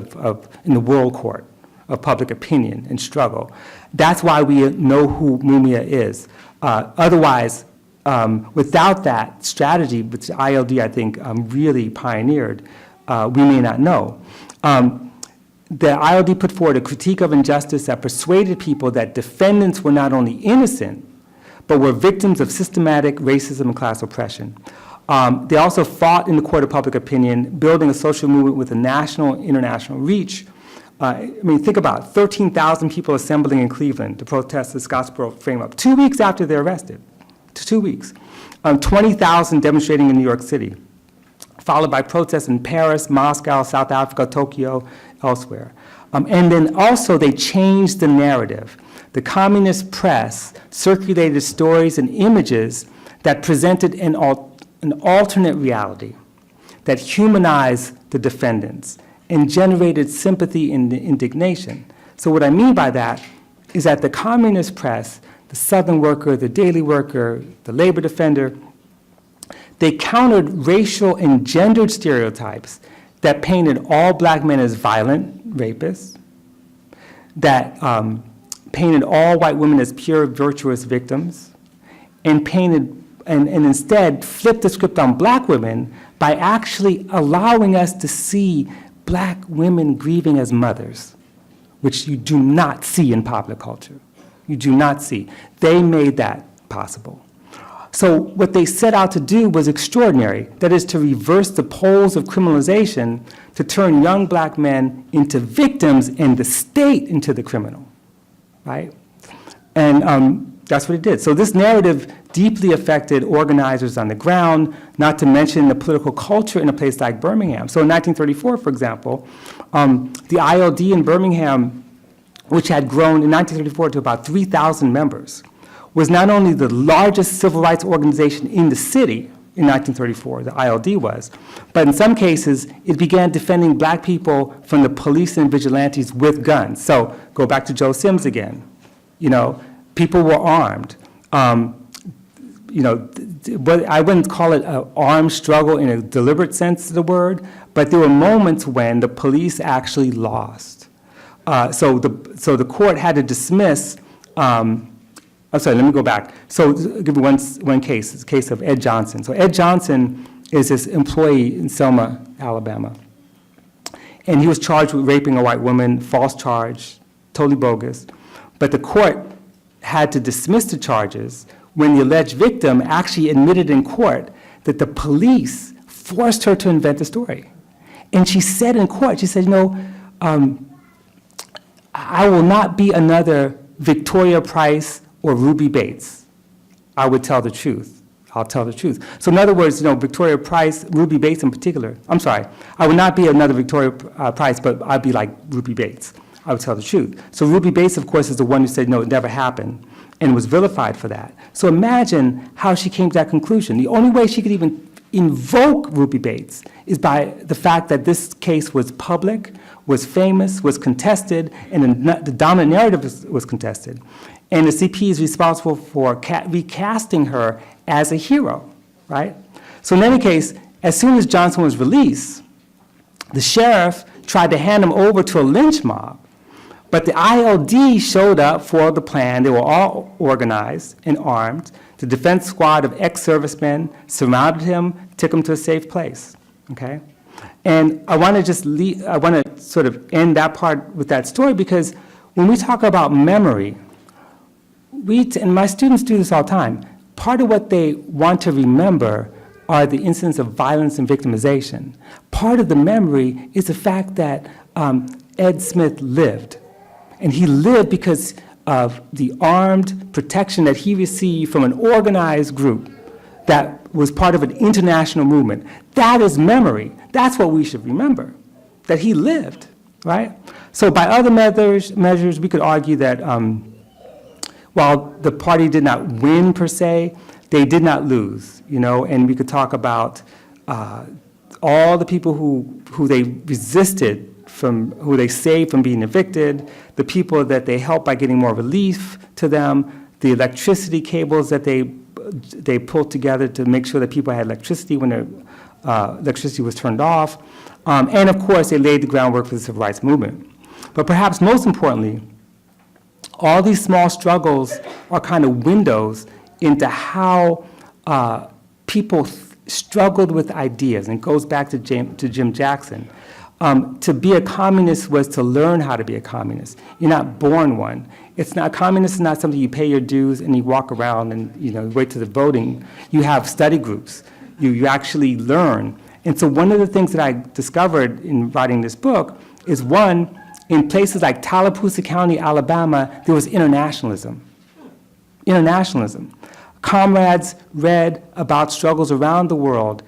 [SPEAKER 4] in the world court of public opinion and struggle. That's why we know who Mumia is. Otherwise, without that strategy, which ILD, I think, really pioneered, we may not know. The ILD put forward a critique of injustice that persuaded people that defendants were not only innocent, but were victims of systematic racism and class oppression. They also fought in the court of public opinion, building a social movement with a national and international reach. Think about it, 13,000 people assembling in Cleveland to protest the Scottsboro frame-up 2 weeks after they're arrested. 2 weeks. 20,000 demonstrating in New York City, followed by protests in Paris, Moscow, South Africa, Tokyo, elsewhere. And then also they changed the narrative. The communist press circulated stories and images that presented an alternate reality, that humanized the defendants and generated sympathy and indignation. So what I mean by that is that the communist press, the Southern Worker, the Daily Worker, the Labor Defender, they countered racial and gendered stereotypes that painted all black men as violent rapists, that painted all white women as pure, virtuous victims, and instead flipped the script on black women by actually allowing us to see black women grieving as mothers, which you do not see in popular culture. You do not see. They made that possible. So what they set out to do was extraordinary. That is, to reverse the poles of criminalization, to turn young black men into victims and the state into the criminal, right? And that's what it did. So this narrative deeply affected organizers on the ground, not to mention the political culture in a place like Birmingham. So in 1934, for example, the ILD in Birmingham, which had grown in 1934 to about 3,000 members, was not only the largest civil rights organization in the city in 1934, the ILD was, but in some cases, it began defending black people from the police and vigilantes with guns. So go back to Joe Sims again. You know, people were armed. You know, but I wouldn't call it an armed struggle in a deliberate sense of the word, but there were moments when the police actually lost. So the court had to dismiss. I'm sorry, let me go back. So I'll give you one case. It's the case of Ed Johnson. So Ed Johnson is this employee in Selma, Alabama, and he was charged with raping a white woman, false charge, totally bogus. But the court had to dismiss the charges when the alleged victim actually admitted in court that the police forced her to invent the story. And she said in court, she said, you know, I will not be another Victoria Price or Ruby Bates. I would tell the truth. I'll tell the truth. So in other words, you know, Victoria Price, Ruby Bates in particular, I'm sorry, I would not be another Victoria Price, but I'd be like Ruby Bates. I would tell the truth. So Ruby Bates, of course, is the one who said, no, it never happened, and was vilified for that. So imagine how she came to that conclusion. The only way she could even invoke Ruby Bates is by the fact that this case was public, was famous, was contested, and the dominant narrative was contested. And the CP is responsible for recasting her as a hero, right? So in any case, as soon as Johnson was released, the sheriff tried to hand him over to a lynch mob. But the ILD showed up for the plan. They were all organized and armed. The defense squad of ex-servicemen surrounded him, took him to a safe place, okay? And I want to sort of end that part with that story, because when we talk about memory, and my students do this all the time, part of what they want to remember are the incidents of violence and victimization. Part of the memory is the fact that Ed Smith lived. And he lived because of the armed protection that he received from an organized group that was part of an international movement. That is memory. That's what we should remember, that he lived, right? So by other measures, we could argue that while the party did not win per se, they did not lose, you know, and we could talk about all the people who they resisted who they saved from being evicted, the people that they helped by getting more relief to them, the electricity cables that they pulled together to make sure that people had electricity when their electricity was turned off, and of course they laid the groundwork for the civil rights movement. But perhaps most importantly, all these small struggles are kind of windows into how people struggled with ideas, and it goes back to Jim Jackson. To be a communist was to learn how to be a communist. You're not born one. Communist is not something you pay your dues and you walk around and, you know, wait to the voting. You have study groups. You actually learn. And so one of the things that I discovered in writing this book is, one, in places like Tallapoosa County, Alabama, there was internationalism. Internationalism. Comrades read about struggles around the world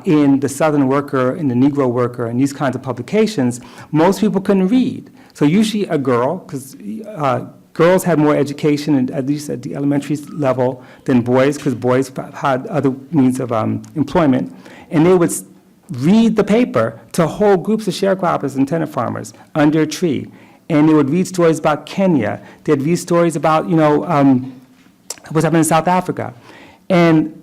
[SPEAKER 4] in the Southern Worker, in the Negro Worker, and these kinds of publications. Most people couldn't read. So usually a girl, because girls had more education, at least at the elementary level, than boys, because boys had other means of employment. And they would read the paper to whole groups of sharecroppers and tenant farmers under a tree. And they would read stories about Kenya. They'd read stories about, you know, what's happening in South Africa. And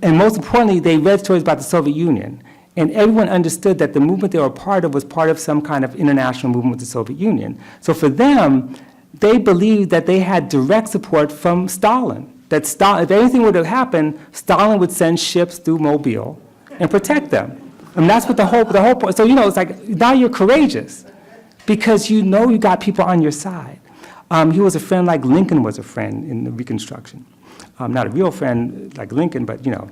[SPEAKER 4] most importantly, they read stories about the Soviet Union. And everyone understood that the movement they were a part of was part of some kind of international movement with the Soviet Union. So for them, they believed that they had direct support from Stalin. That if anything would have happened, Stalin would send ships through Mobile and protect them. And that's what the whole point. So, you know, it's like, now you're courageous because you know you got people on your side. He was a friend like Lincoln was a friend in the Reconstruction. Not a real friend like Lincoln, but, you know,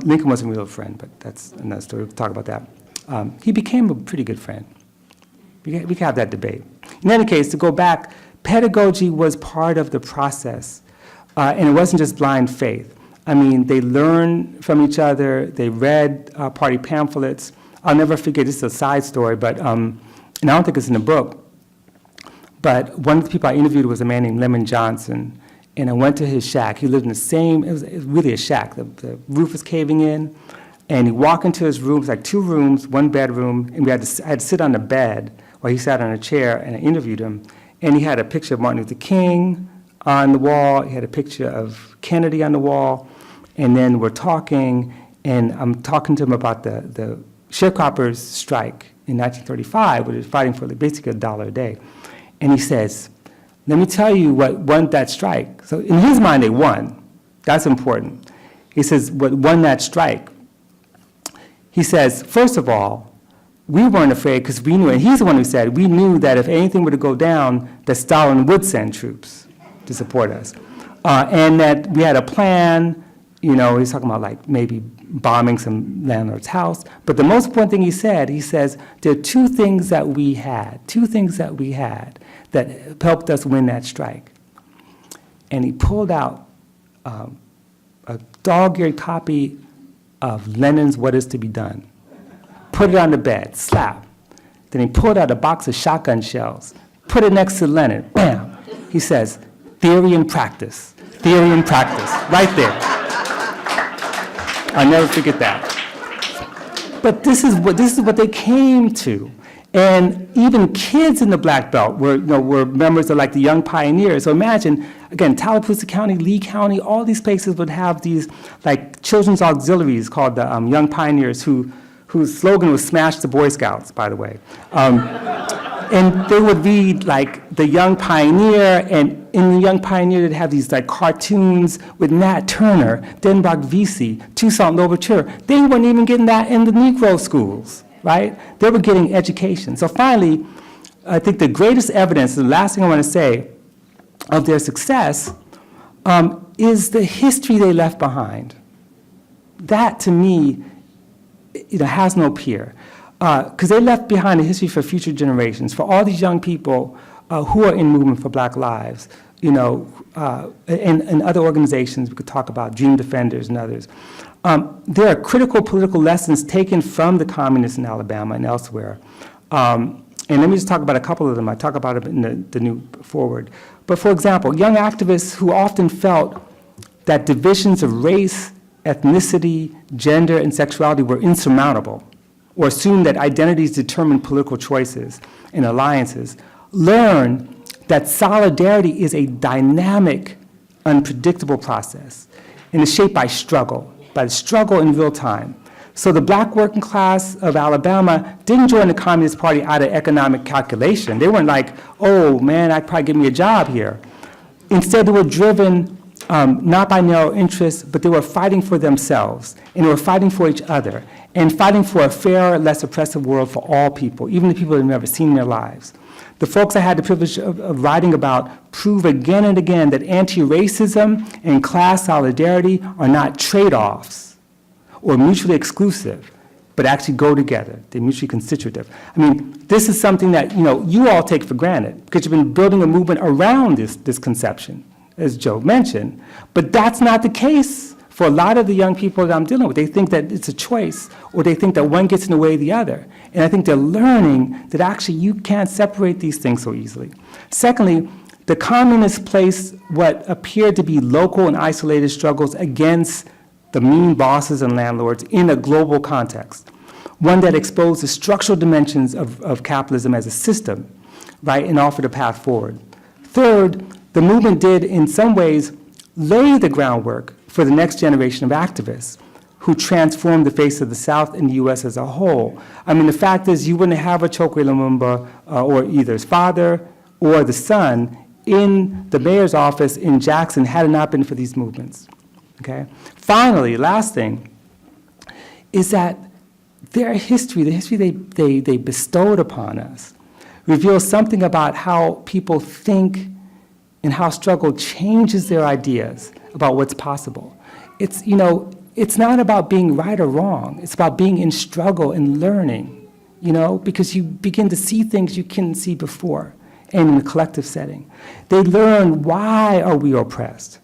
[SPEAKER 4] Lincoln wasn't a real friend, but that's another story. We'll talk about that. He became a pretty good friend. We can have that debate. In any case, to go back, pedagogy was part of the process, and it wasn't just blind faith. I mean, they learned from each other, they read party pamphlets. I'll never forget, this is a side story, but, and I don't think it's in the book, but one of the people I interviewed was a man named Lemon Johnson, and I went to his shack. He lived in the same, it was really a shack. The roof was caving in, and he walked into his room, it was like 2 rooms, 1 bedroom, and I had to sit on the bed while he sat on a chair, and I interviewed him. And he had a picture of Martin Luther King on the wall, he had a picture of Kennedy on the wall, and then we're talking, and I'm talking to him about the sharecroppers' strike in 1935, which was fighting for basically $1 a day. And he says, let me tell you what won that strike. So in his mind, they won. That's important. He says, what won that strike? He says, first of all, we weren't afraid because we knew, and he's the one who said, we knew that if anything were to go down, that Stalin would send troops to support us. And that we had a plan, you know, he's talking about like maybe bombing some landlord's house. But the most important thing he says, there are 2 things that we had that helped us win that strike. And he pulled out a dog-eared copy of Lenin's What Is to Be Done, put it on the bed, slap. Then he pulled out a box of shotgun shells, put it next to Lenin, bam. He says, theory and practice, right there. I'll never forget that. But this is what they came to. And even kids in the Black Belt were members of like the Young Pioneers. So imagine, again, Tallapoosa County, Lee County, all these places would have these like children's auxiliaries called the Young Pioneers whose slogan was "Smash the Boy Scouts," by the way. And they would read like the Young Pioneer, and in the Young Pioneer they'd have these like cartoons with Nat Turner, Denbrock Vesey, Toussaint Louverture. They weren't even getting that in the Negro schools, right? They were getting education. So finally, I think the greatest evidence, the last thing I want to say, of their success is the history they left behind. That, to me, has no peer. Because they left behind a history for future generations, for all these young people who are in movement for Black lives, and other organizations, we could talk about Dream Defenders and others. There are critical political lessons taken from the communists in Alabama and elsewhere. And let me just talk about a couple of them. I talk about it in the new forward. But for example, young activists who often felt that divisions of race, ethnicity, gender, and sexuality were insurmountable, or assumed that identities determine political choices and alliances, learn that solidarity is a dynamic, unpredictable process, and is shaped by the struggle in real time. So the Black working class of Alabama didn't join the Communist Party out of economic calculation. They weren't like, oh man, I'd probably give me a job here. Instead, they were driven not by narrow interests, but they were fighting for themselves, and they were fighting for each other, and fighting for a fairer, less oppressive world for all people, even the people they've never seen in their lives. The folks I had the privilege of writing about prove again and again that anti-racism and class solidarity are not trade-offs or mutually exclusive, but actually go together. They're mutually constitutive. I mean, this is something that you all take for granted because you've been building a movement around this conception, as Joe mentioned. But that's not the case for a lot of the young people that I'm dealing with. They think that it's a choice, or they think that one gets in the way of the other. And I think they're learning that actually you can't separate these things so easily. Secondly, the communists placed what appeared to be local and isolated struggles against the mean bosses and landlords in a global context, one that exposed the structural dimensions of capitalism as a system, right, and offered a path forward. Third, the movement did, in some ways, lay the groundwork for the next generation of activists who transformed the face of the South and the U.S. as a whole. I mean, the fact is you wouldn't have a Chokwe Lumumba or either his father or the son in the mayor's office in Jackson had it not been for these movements, okay? Finally, last thing, is that their history, the history they bestowed upon us, reveals something about how people think and how struggle changes their ideas about what's possible. It's not about being right or wrong. It's about being in struggle and learning, because you begin to see things you couldn't see before. and in a collective setting. They learn, why are we oppressed?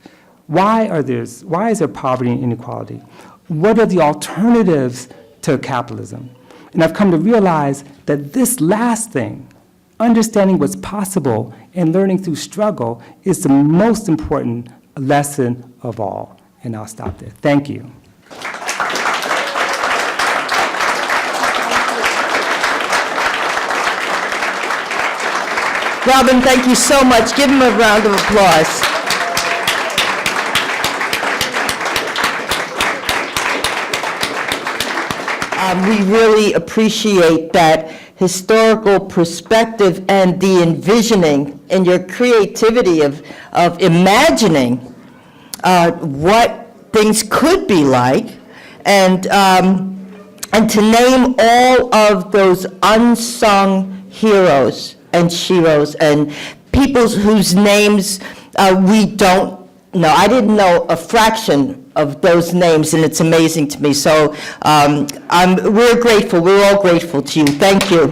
[SPEAKER 4] Why is there poverty and inequality? What are the alternatives to capitalism? And I've come to realize that this last thing, understanding what's possible and learning through struggle, is the most important lesson of all. And I'll stop there. Thank you.
[SPEAKER 2] Robin, thank you so much. Give him a round of applause. We really appreciate that historical perspective and the envisioning and your creativity of imagining what things could be like, and to name all of those unsung heroes and sheroes and people whose names we don't know. I didn't know a fraction of those names, and it's amazing to me. So we're grateful. We're all grateful to you. Thank you.